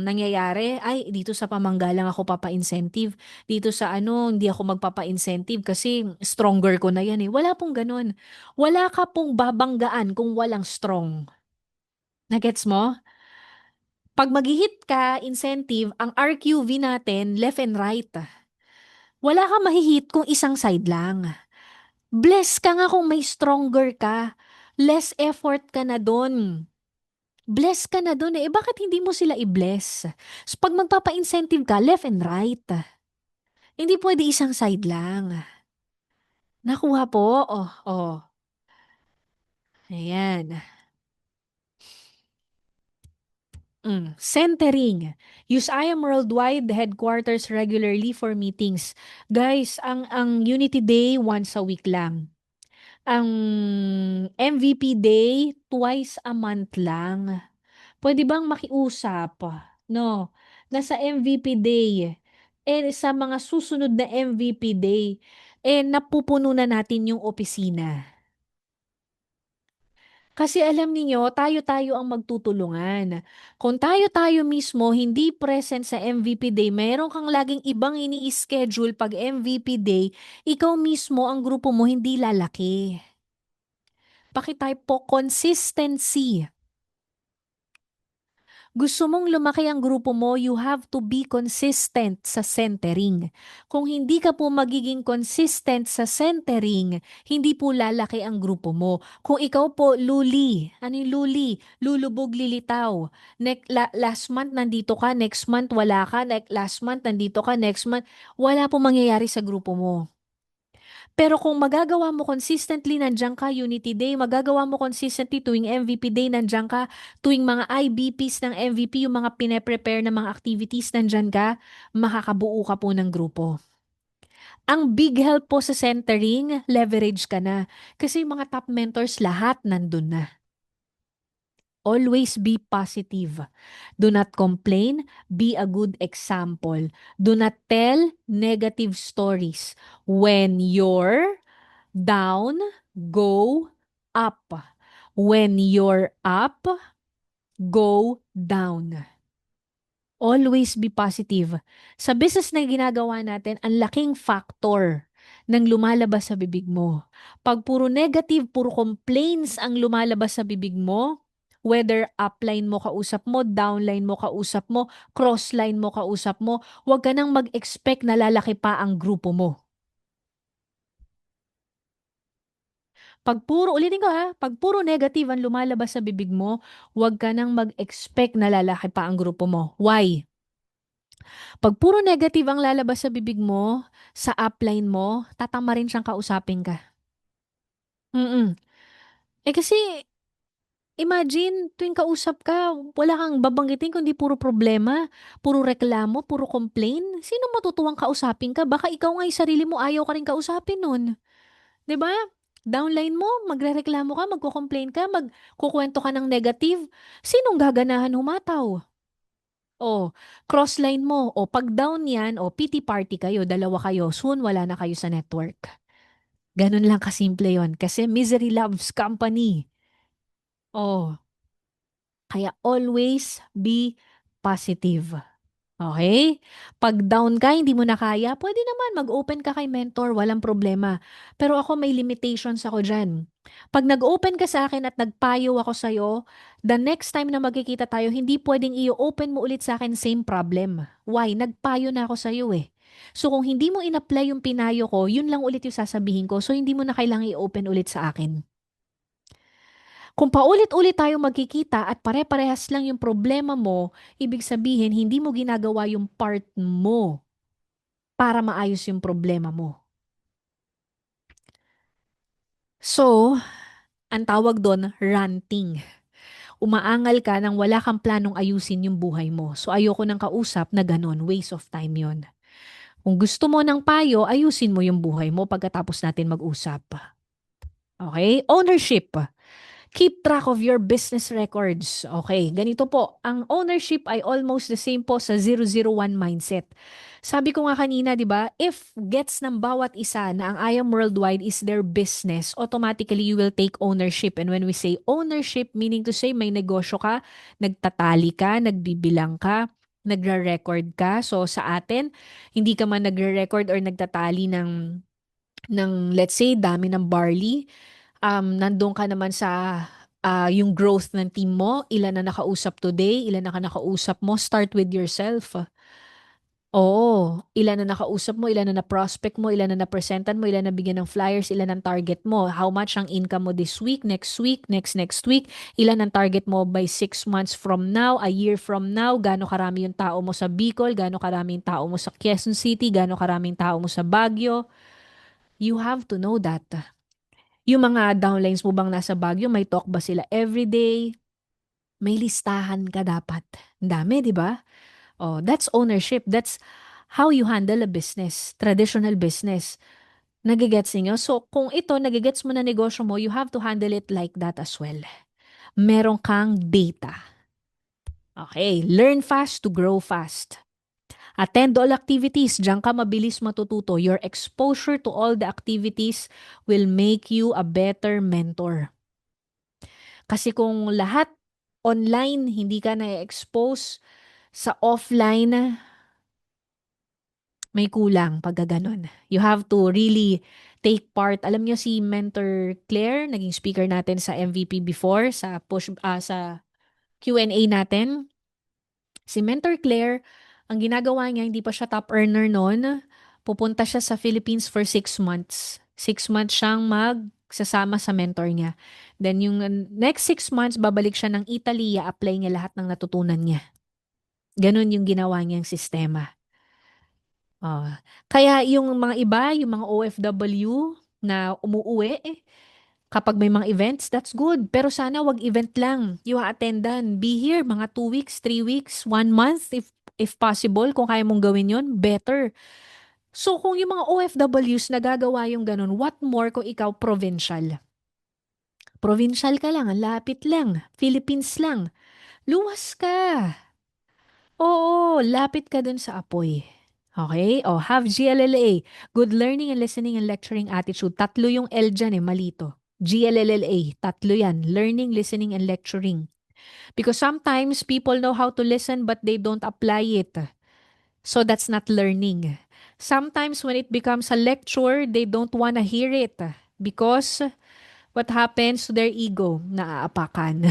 nangyayari ay dito sa pamanggalang ako papa-incentive. Dito sa ano, hindi ako magpapa-incentive kasi stronger ko na yan eh. Wala pong ganun. Wala ka pong babanggaan kung walang strong. Nagets mo? Pag mag-hit ka, incentive, ang RQV natin, left and right. Wala ka mahihit kung isang side lang. Bless ka nga kung may stronger ka. Less effort ka na dun. Bless ka na dun eh. Bakit hindi mo sila i-bless? So, pag magpapa-incentive ka, left and right. Hindi pwede isang side lang. Nakuha po? Oh, oh. Ayan. Centering. Use IAM Worldwide headquarters regularly for meetings. Guys, ang Unity Day once a week lang. Ang MVP Day twice a month lang. Pwede bang makiusap? No. Nasa MVP Day. Sa mga susunod na MVP Day, napupuno na natin yung opisina. Kasi alam niyo, tayo-tayo ang magtutulungan. Kung tayo-tayo mismo hindi present sa MVP Day, mayroon kang laging ibang ini-schedule pag MVP Day, ikaw mismo ang grupo mo hindi lalaki. Pakitay po consistency. Gusto mong lumaki ang grupo mo, you have to be consistent sa centering. Kung hindi ka po magiging consistent sa centering, hindi po lalaki ang grupo mo. Kung ikaw po luli, ano yung luli? Lulubog lilitaw. Last month nandito ka, next month wala ka, last month nandito ka, next month, wala po mangyayari sa grupo mo. Pero kung magagawa mo consistently, nandiyan ka, Unity Day, magagawa mo consistently tuwing MVP Day, nandiyan ka, tuwing mga IBPs ng MVP, yung mga pine-prepare na mga activities, nandiyan ka, makakabuo ka po ng grupo. Ang big help po sa centering, leverage ka na. Kasi yung mga top mentors, lahat nandun na. Always be positive. Do not complain. Be a good example. Do not tell negative stories. When you're down, go up. When you're up, go down. Always be positive. Sa business na ginagawa natin, ang laking factor ng lumalabas sa bibig mo. Pag puro negative, puro complaints ang lumalabas sa bibig mo, whether upline mo kausap mo, downline mo kausap mo, crossline mo kausap mo, huwag ka nang mag-expect na lalaki pa ang grupo mo. Ulitin ko ha, pag puro negative ang lumalabas sa bibig mo, huwag ka nang mag-expect na lalaki pa ang grupo mo. Why? Pag puro negative ang lalabas sa bibig mo, sa upline mo, tatama rin siyang kausapin ka. Mm-mm. Kasi, imagine, tuwing kausap ka, wala kang babanggitin kundi puro problema, puro reklamo, puro complain. Sino matutuwang kausapin ka? Baka ikaw nga yung sarili mo ayaw ka rin kausapin nun. 'Di ba? Downline mo, magrereklamo ka, magko-complain ka, magkukuwento ka ng negative. Sinong gaganahan humataw? O, crossline mo. O, pag down yan, o PT party kayo, dalawa kayo, soon wala na kayo sa network. Ganun lang kasimple yon. Kasi misery loves company. O, kaya always be positive. Okay? Pag down ka, hindi mo na kaya, pwede naman mag-open ka kay mentor, walang problema. Pero ako may limitations ako dyan. Pag nag-open ka sa akin at nagpayo ako sa'yo, the next time na magkikita tayo, hindi pwedeng i-open mo ulit sa akin same problem. Why? Nagpayo na ako sa'yo eh. So kung hindi mo in-apply yung pinayo ko, yun lang ulit yung sasabihin ko. So hindi mo na kailangang i-open ulit sa akin. Kung paulit-ulit tayo magkikita at pare-parehas lang yung problema mo, ibig sabihin hindi mo ginagawa yung part mo para maayos yung problema mo. So, ang tawag doon, ranting. Umaangal ka nang wala kang planong ayusin yung buhay mo. So, ayoko ng kausap na ganon. Waste of time yon. Kung gusto mo ng payo, ayusin mo yung buhay mo pagkatapos natin mag-usap. Okay? Ownership. Keep track of your business records. Okay, ganito po. Ang ownership ay almost the same po sa 001 mindset. Sabi ko nga kanina, di ba, if gets ng bawat isa na ang I Am Worldwide is their business, automatically you will take ownership. And when we say ownership, meaning to say may negosyo ka, nagtatali ka, nagbibilang ka, nagre-record ka. So sa atin, hindi ka man nagre-record or nagtatali ng let's say, dami ng barley, nandun ka naman sa yung growth ng team mo, ilan na nakausap today, ilan na ka nakausap mo, start with yourself. Oo, ilan na nakausap mo, ilan na na-prospect mo, ilan na na-presentan mo, ilan na bigyan ng flyers, ilan ang target mo, how much ang income mo this week, next week, next week, ilan ang target mo by 6 months from now, a year from now, gaano karami yung tao mo sa Bicol, gaano karami yung tao mo sa Quezon City, gaano karaming tao mo sa Baguio. You have to know that. Yung mga downlines mo bang nasa Baguio, may talk ba sila everyday? May listahan ka dapat. Ang dami, di ba? Oh, that's ownership. That's how you handle a business, traditional business. Nagigets niyo? So, kung ito, nagigets mo na negosyo mo, you have to handle it like that as well. Meron kang data. Okay, learn fast to grow fast. Attend all activities, diyan ka mabilis matututo. Your exposure to all the activities will make you a better mentor. Kasi kung lahat online, hindi ka na-expose sa offline, may kulang pag ganon. You have to really take part. Alam nyo si Mentor Claire, naging speaker natin sa MVP before, sa Q&A natin. Si Mentor Claire, ang ginagawa niya, hindi pa siya top earner noon. Pupunta siya sa Philippines for 6 months. 6 months siyang magsasama sa mentor niya. Then yung next 6 months, babalik siya ng Italy, i-apply niya lahat ng natutunan niya. Ganon yung ginawa niyang sistema. Ah, kaya yung mga iba, yung mga OFW, na umuuwi. Kapag may mga events, that's good. Pero sana wag event lang. Yung attendan, be here mga 2 weeks, 3 weeks, 1 month if possible. Kung kaya mong gawin yon, better. So kung yung mga OFWs nagagawa yung ganun, what more kung ikaw provincial? Provincial ka lang, ang lapit lang, Philippines lang. Luwas ka. Oo, lapit ka dun sa apoy. Okay? O, have GLLA. Good learning and listening and lecturing attitude. Tatlo yung L dyan malito. GLLA. Tatlo yan. Learning, listening, and lecturing. Because sometimes people know how to listen but they don't apply it. So that's not learning. Sometimes when it becomes a lecture, they don't wanna hear it. Because what happens to their ego? Naaapakan.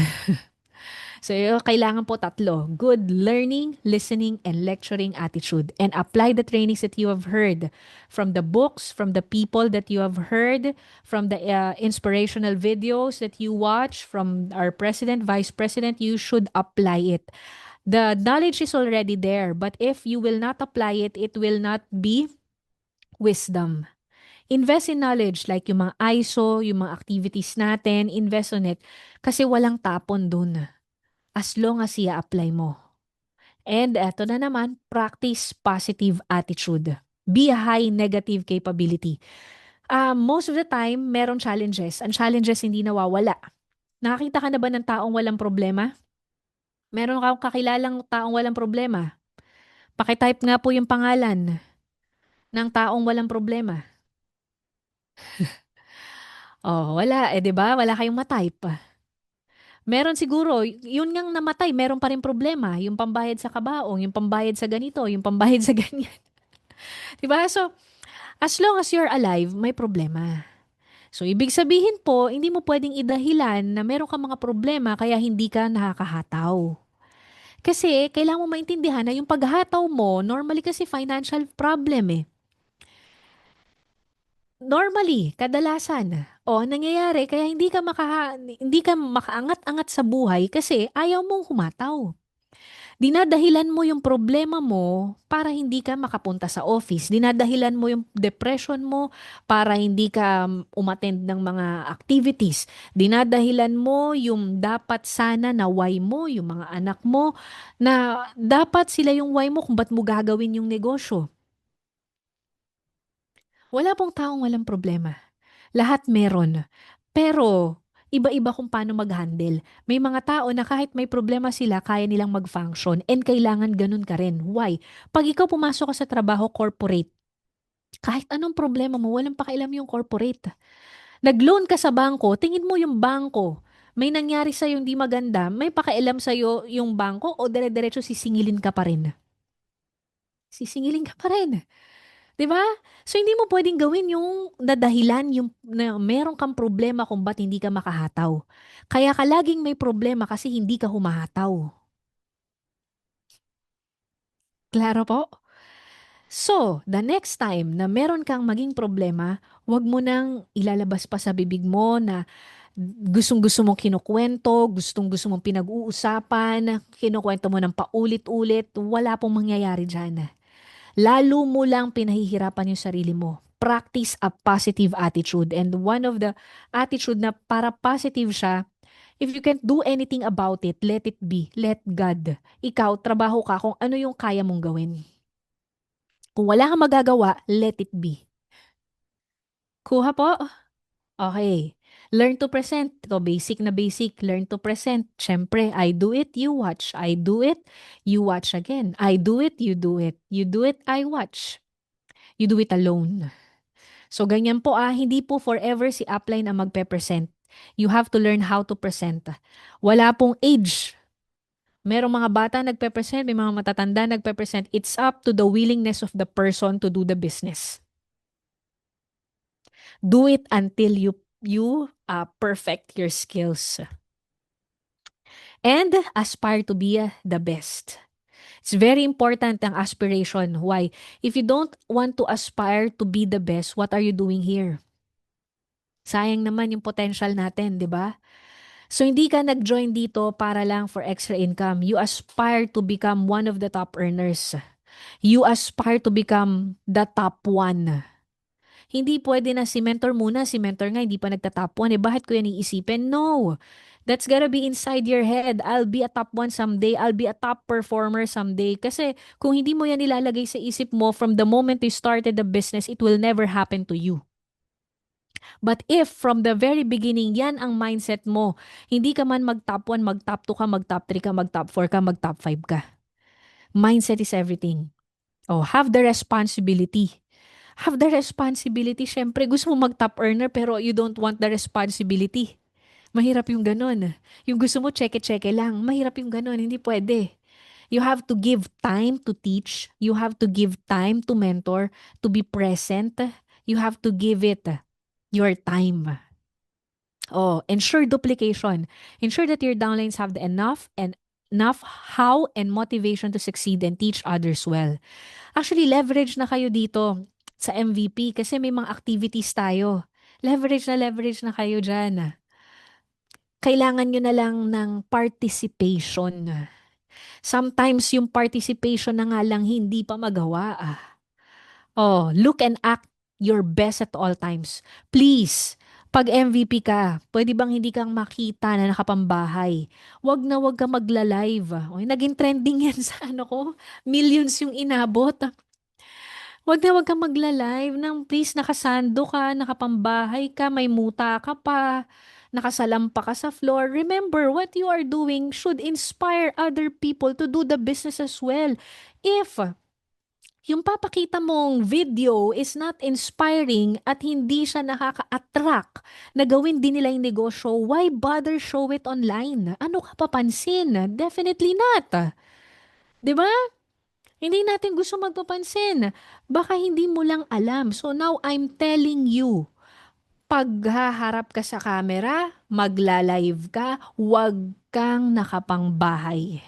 So, kailangan po tatlo. Good learning, listening, and lecturing attitude. And apply the trainings that you have heard from the books, from the people that you have heard, from the inspirational videos that you watch, from our president, vice president, you should apply it. The knowledge is already there, but if you will not apply it, it will not be wisdom. Invest in knowledge like yung mga ISO, yung mga activities natin, invest on it. Kasi walang tapon dun as long as i-apply mo. And eto na naman, practice positive attitude. Be a high negative capability. Most of the time, meron challenges. Ang challenges hindi nawawala. Nakakita ka na ba ng taong walang problema? Meron kang kakilalang taong walang problema? Pakitype nga po yung pangalan ng taong walang problema. Oh, wala. 'Di ba? Wala kayong matype. Meron siguro, yun ngang namatay, meron pa rin problema. Yung pambayad sa kabaong, yung pambayad sa ganito, yung pambayad sa ganyan. 'Di ba? So, as long as you're alive, may problema. So, ibig sabihin po, hindi mo pwedeng idahilan na meron ka mga problema kaya hindi ka nakakahataw. Kasi, kailangan mo maintindihan na yung paghataw mo, normally kasi financial problem eh. Normally, kadalasan. O, nangyayari, kaya hindi ka makaangat-angat sa buhay kasi ayaw mong humataw. Dinadahilan mo yung problema mo para hindi ka makapunta sa office. Dinadahilan mo yung depression mo para hindi ka umattend ng mga activities. Dinadahilan mo yung dapat sana na why mo, yung mga anak mo, na dapat sila yung why mo kung ba't mo gagawin yung negosyo. Wala pong taong walang problema. Lahat meron. Pero, iba-iba kung paano mag-handle. May mga tao na kahit may problema sila, kaya nilang mag-function and kailangan ganun ka rin. Why? Pag ikaw pumasok ka sa trabaho corporate, kahit anong problema mo, walang pakialam yung corporate. Nag-loan ka sa bangko, tingin mo yung bangko, may nangyari sa'yo hindi maganda, may pakialam sa'yo yung bangko o dire-diretso sisingilin ka pa rin? Sisingilin ka pa rin. 'Di ba? So hindi mo pwedeng gawin yung dadahilan yung na meron kang problema kung ba't hindi ka makahataw. Kaya ka laging may problema kasi hindi ka humahataw. Klaro po? So, the next time na meron kang maging problema, wag mo nang ilalabas pa sa bibig mo na gustong-gusto mong kinukwento, gustong-gusto mong pinag-uusapan, kinukwento mo ng paulit-ulit, wala pong mangyayari dyan. Lalo mo lang pinahihirapan yung sarili mo. Practice a positive attitude. And one of the attitude na para positive siya, if you can't do anything about it, let it be. Let God. Ikaw, trabaho ka kung ano yung kaya mong gawin. Kung wala kang magagawa, let it be. Kuha po? Okay. Learn to present. Ito, basic na basic. Learn to present. Siyempre, I do it, you watch. I do it, you watch again. I do it, you do it. You do it, I watch. You do it alone. So, ganyan po hindi po forever si upline ang magpe-present. You have to learn how to present. Wala pong age. Merong mga bata nagpe-present, may mga matatanda nagpe-present. It's up to the willingness of the person to do the business. Do it until you perfect your skills. And aspire to be the best. It's very important ang aspiration. Why? If you don't want to aspire to be the best, what are you doing here? Sayang naman yung potential natin, di ba? So, hindi ka nag-join dito para lang for extra income. You aspire to become one of the top earners. You aspire to become the top one. Hindi pwede na si mentor muna, si mentor nga hindi pa nagtatap 1 eh. Bakit ko yan iisipin? No. That's gotta be inside your head. I'll be a top 1 someday. I'll be a top performer someday. Kasi kung hindi mo yan ilalagay sa isip mo from the moment you started the business, it will never happen to you. But if from the very beginning, yan ang mindset mo, hindi ka man mag-top 1, mag-top 2 ka, mag-top 3 ka, mag-top 4 ka, mag-top 5 ka. Mindset is everything. Oh, have the responsibility. Have the responsibility. Siyempre, gusto mo mag-top earner pero you don't want the responsibility. Mahirap yung ganun. Yung gusto mo, cheque-cheque lang. Mahirap yung ganun. Hindi pwede. You have to give time to teach. You have to give time to mentor, to be present. You have to give it your time. Oh, ensure duplication. Ensure that your downlines have the enough how and motivation to succeed and teach others well. Actually, leverage na kayo dito sa MVP kasi may mga activities tayo. Leverage na kayo dyan. Kailangan nyo na lang ng participation. Sometimes yung participation na nga lang hindi pa magawa. Oh, look and act your best at all times. Please, pag MVP ka, pwede bang hindi kang makita na nakapambahay? Wag ka magla-live. Oy, naging trending yan sa ano ko. Millions yung inabot. Wag kang magla-live nang please nakasando ka, nakapambahay ka, may muta ka pa, nakasalampa ka sa floor. Remember, what you are doing should inspire other people to do the business as well. If yung papakita mong video is not inspiring at hindi siya nakaka-attract na gawin din nila yung negosyo, why bother show it online? Ano ka papansin? Definitely not. 'Di ba? Hindi natin gusto magpapansin. Baka hindi mo lang alam. So now I'm telling you, pag haharap ka sa camera, magla-live ka, huwag kang nakapangbahay.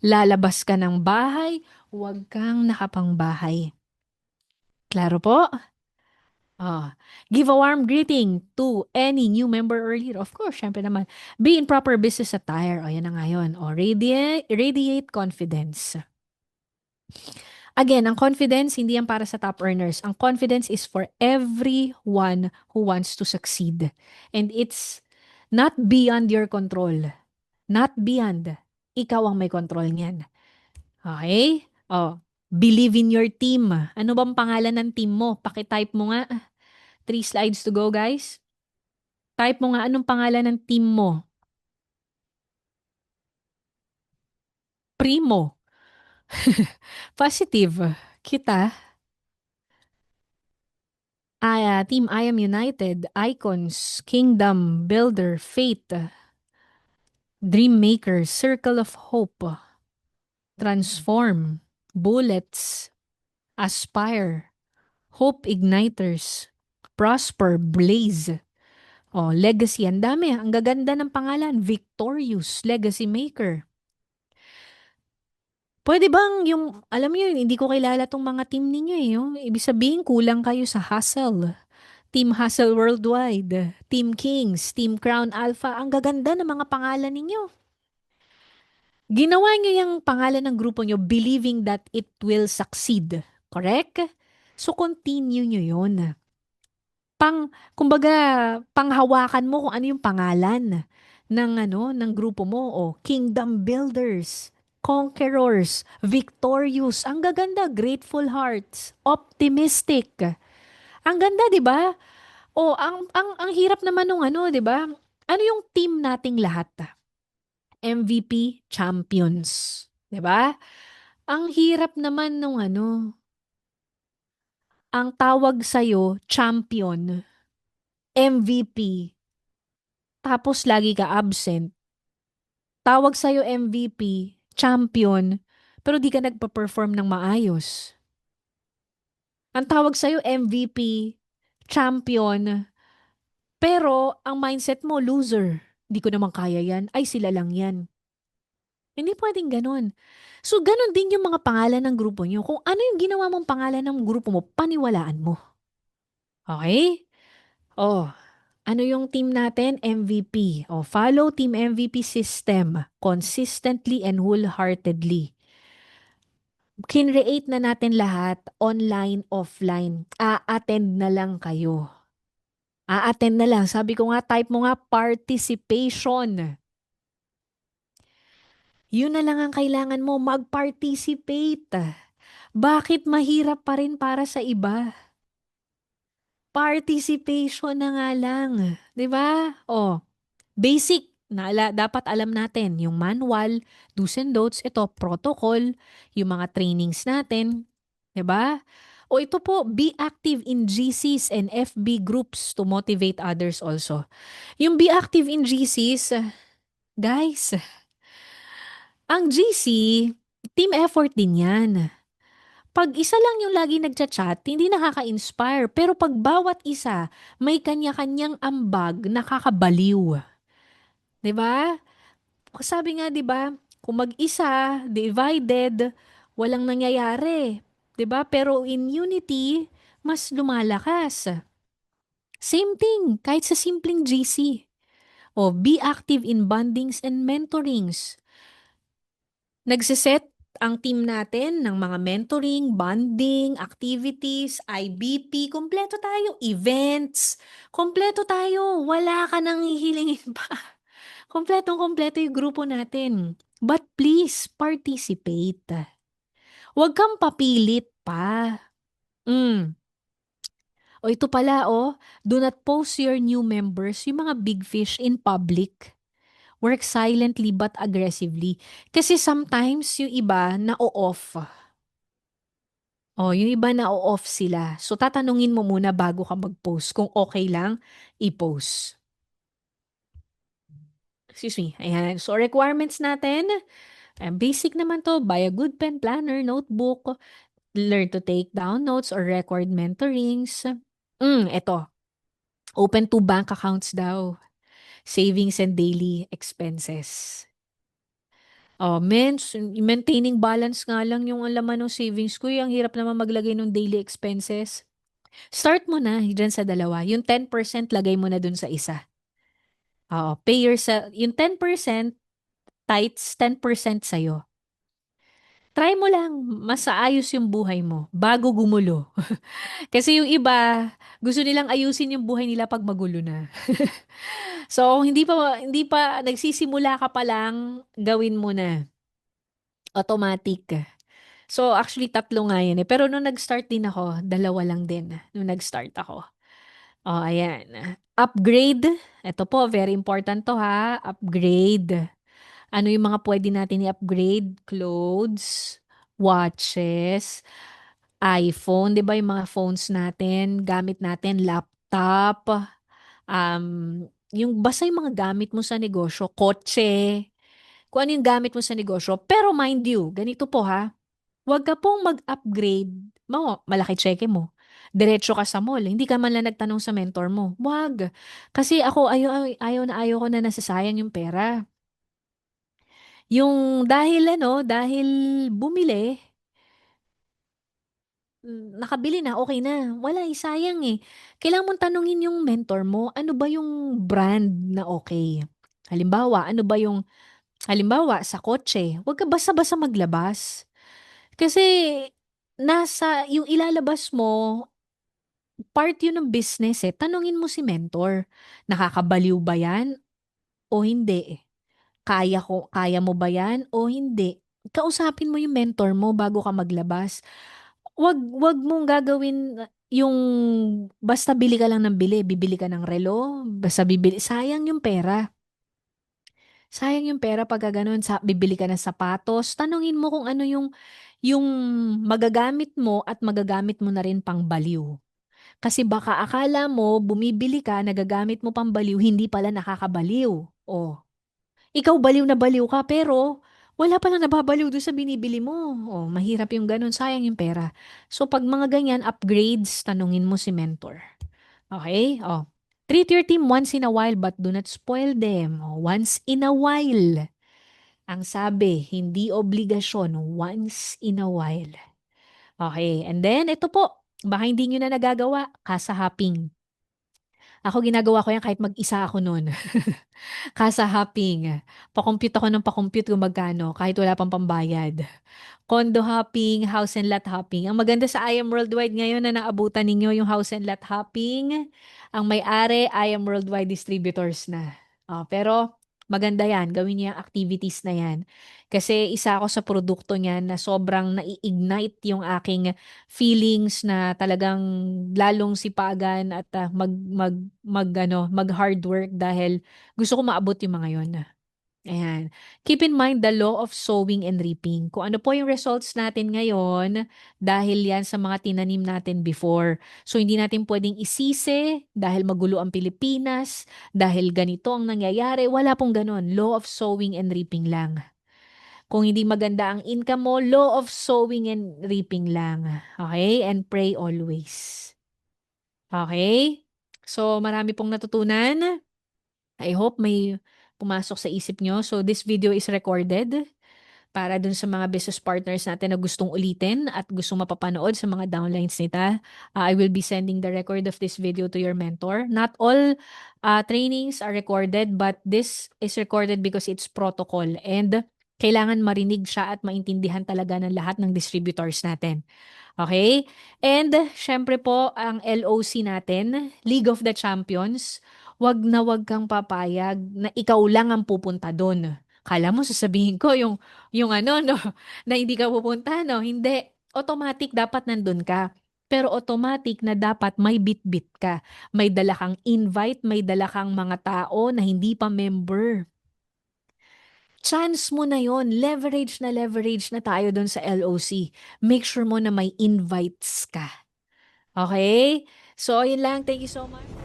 Lalabas ka ng bahay, huwag kang nakapangbahay. Klaro po? Ah, give a warm greeting to any new member or leader. Of course, syempre naman. Be in proper business attire. O, yan na nga yun. O, radiate confidence. Again, ang confidence, hindi yan para sa top earners. Ang confidence is for everyone who wants to succeed. And it's not beyond your control. Not beyond. Ikaw ang may control niyan. Okay? Oh, believe in your team. Ano bang pangalan ng team mo? Pakitype mo nga. 3 slides to go, guys. Type mo nga anong pangalan ng team mo. Primo. Positive. Kita. Team I Am United, Icons, Kingdom, Builder, Faith, Dream Maker, Circle of Hope, Transform, Bullets, Aspire, Hope Igniters, Prosper, Blaze, oh, Legacy. Ang dami. Ang gaganda ng pangalan. Victorious, Legacy Maker. Pwede bang yung, alam niyo, hindi ko kilala tong mga team ninyo eh. Oh. Ibig sabihin, kulang kayo sa hustle. Team Hustle Worldwide, Team Kings, Team Crown Alpha. Ang gaganda ng mga pangalan ninyo. Ginawa niyo yung pangalan ng grupo niyo believing that it will succeed. Correct? So, continue niyo yun. Kumbaga, panghawakan mo kung ano yung pangalan ng grupo mo. O, Kingdom Builders, Conquerors, Victorious. Ang gaganda, Grateful Hearts, Optimistic. Ang ganda, 'di ba? O ang hirap naman nung ano, 'di ba? Ano yung team nating lahat? MVP champions, 'di ba? Ang hirap naman nung ano, ang tawag sa'yo, champion, MVP, tapos lagi ka absent. Tawag sa'yo MVP, champion, pero di ka nagpa-perform ng maayos. Ang tawag sa'yo MVP, champion, pero ang mindset mo, loser. Hindi ko naman kaya yan. Ay, sila lang yan. Hindi pwedeng ganun. So, ganun din yung mga pangalan ng grupo nyo. Kung ano yung ginawa mong pangalan ng grupo mo, paniwalaan mo. Okay? Oh, ano yung team natin? MVP. Oh, follow Team MVP system consistently and wholeheartedly. Kinreate na natin lahat, online, offline. A-attend na lang kayo. A-attend na lang. Sabi ko nga, type mo nga participation. Yun na lang ang kailangan mo, mag-participate. Bakit mahirap pa rin para sa iba? Participation na nga lang. 'Di ba? Oh, basic na dapat alam natin yung manual, do's and don'ts, ito, protocol, yung mga trainings natin. 'Di ba? O ito po, be active in GCs and FB groups to motivate others also. Yung be active in GCs, guys, ang GC, team effort din yan. Pag isa lang yung lagi nagchat-chat, hindi nakaka-inspire. Pero pag bawat isa, may kanya-kanyang ambag, nakakabaliw. 'Di ba? Sabi nga 'di ba, kung mag-isa, divided, walang nangyayari. 'Di ba? Pero in unity, mas lumalakas. Same thing, kahit sa simpleng GC. O be active in bondings and mentorings. Nagsiset ang team natin ng mga mentoring, bonding, activities, IBP, kompleto tayo, events, kompleto tayo, wala ka nang hihilingin pa. Kompletong-kompleto yung grupo natin. But please, participate. Huwag kang papilit pa. Mm. O ito pala, do not post your new members, yung mga big fish in public. Work silently but aggressively. Kasi sometimes yung iba na-off. Yung iba na-off sila. So tatanungin mo muna bago ka mag-post kung okay lang i-post. Excuse me. Ayan. So requirements natin, basic naman to. Buy a good pen, planner, notebook, learn to take down notes or record mentorings. Ito. Open two bank accounts daw. Savings and daily expenses. Maintaining balance nga lang yung ang laman ng savings ko. Ang hirap naman maglagay ng daily expenses. Start mo na dyan sa dalawa. Yung 10% lagay mo na dun sa isa. Pay yourself. Yung 10% tithes, 10% sa'yo. Try mo lang, mas aayos yung buhay mo bago gumulo. Kasi yung iba, gusto nilang ayusin yung buhay nila pag magulo na. So, hindi pa nagsisimula ka pa lang, gawin mo na. Automatic. So, actually, tatlo nga yan eh. Pero nung nag-start din ako, dalawa lang din nung nag-start ako. Ayan. Upgrade. Ito po, very important to ha. Upgrade. Ano yung mga pwede natin i-upgrade? Clothes, watches, iPhone, 'di ba yung mga phones natin, gamit natin, laptop, yung basta yung mga gamit mo sa negosyo, kotse, kung ano yung gamit mo sa negosyo. Pero mind you, ganito po ha, huwag ka pong mag-upgrade. Malaki cheque mo. Diretso ka sa mall. Hindi ka man lang nagtanong sa mentor mo. Wag. Kasi ako, ayaw ko na nasasayang yung pera. Yung dahil bumili, nakabili na, okay na. Wala, sayang eh. Kailangan mong tanungin yung mentor mo, ano ba yung brand na okay? Halimbawa, sa kotse, huwag ka basta-basta maglabas. Kasi, yung ilalabas mo, part yun ng business eh. Tanungin mo si mentor, nakakabaliw ba yan o hindi? Kaya mo ba yan o hindi? Kausapin mo yung mentor mo bago ka maglabas. Wag mong gagawin yung basta bili ka lang ng bili, bibili ka ng relo, basta bibili, sayang yung pera. Sayang yung pera pag gano'n, bibili ka ng sapatos, tanungin mo kung ano yung magagamit mo at magagamit mo na rin pang baliw. Kasi baka akala mo, bumibili ka, nagagamit mo pang baliw, hindi pala nakakabaliw. Oh, ikaw baliw na baliw ka, pero wala palang nababaliw doon sa binibili mo. Oh, mahirap yung ganun, sayang yung pera. So pag mga ganyan, upgrades, tanungin mo si mentor. Okay? Treat your team once in a while but do not spoil them. Once in a while. Ang sabi, hindi obligasyon, once in a while. Okay, and then ito po, baka hindi nyo na nagagawa, kasahaping. Ako ginagawa ko yan kahit mag-isa ako nun. Kasa hopping. Pa-compute ako ng pa-compute kung magkano kahit wala pang pambayad. Condo hopping, house and lot hopping. Ang maganda sa I Am Worldwide ngayon na naabutan ninyo yung house and lot hopping, ang may-ari I Am Worldwide Distributors na. Pero maganda yan, gawin niyo yung activities na yan. Kasi isa ako sa produkto niyan na sobrang nai-ignite yung aking feelings na talagang lalong sipagan at mag hard work dahil gusto ko maabot yung mga yon. Ayan. Keep in mind the law of sowing and reaping. Kung ano po yung results natin ngayon, dahil yan sa mga tinanim natin before. So, hindi natin pwedeng isisi dahil magulo ang Pilipinas, dahil ganito ang nangyayari. Wala pong ganun. Law of sowing and reaping lang. Kung hindi maganda ang income mo, law of sowing and reaping lang. Okay? And pray always. Okay? So, marami pong natutunan. I hope may pumasok sa isip nyo. So this video is recorded para dun sa mga business partners natin na gustong ulitin at gustong mapapanood sa mga downlines nita. I will be sending the record of this video to your mentor. Not all trainings are recorded, but this is recorded because it's protocol and kailangan marinig siya at maintindihan talaga ng lahat ng distributors natin. Okay? And syempre po, ang LOC natin, League of the Champions, wag kang papayag na ikaw lang ang pupunta doon. Kala mo sasabihin ko yung ano no na hindi ka pupunta no, hindi. Automatic dapat nandun ka. Pero automatic na dapat may bit-bit ka. May dala kang invite, may dala kang mga tao na hindi pa member. Chance mo na yon, leverage na tayo doon sa LOC. Make sure mo na may invites ka. Okay? So, yun lang. Thank you so much.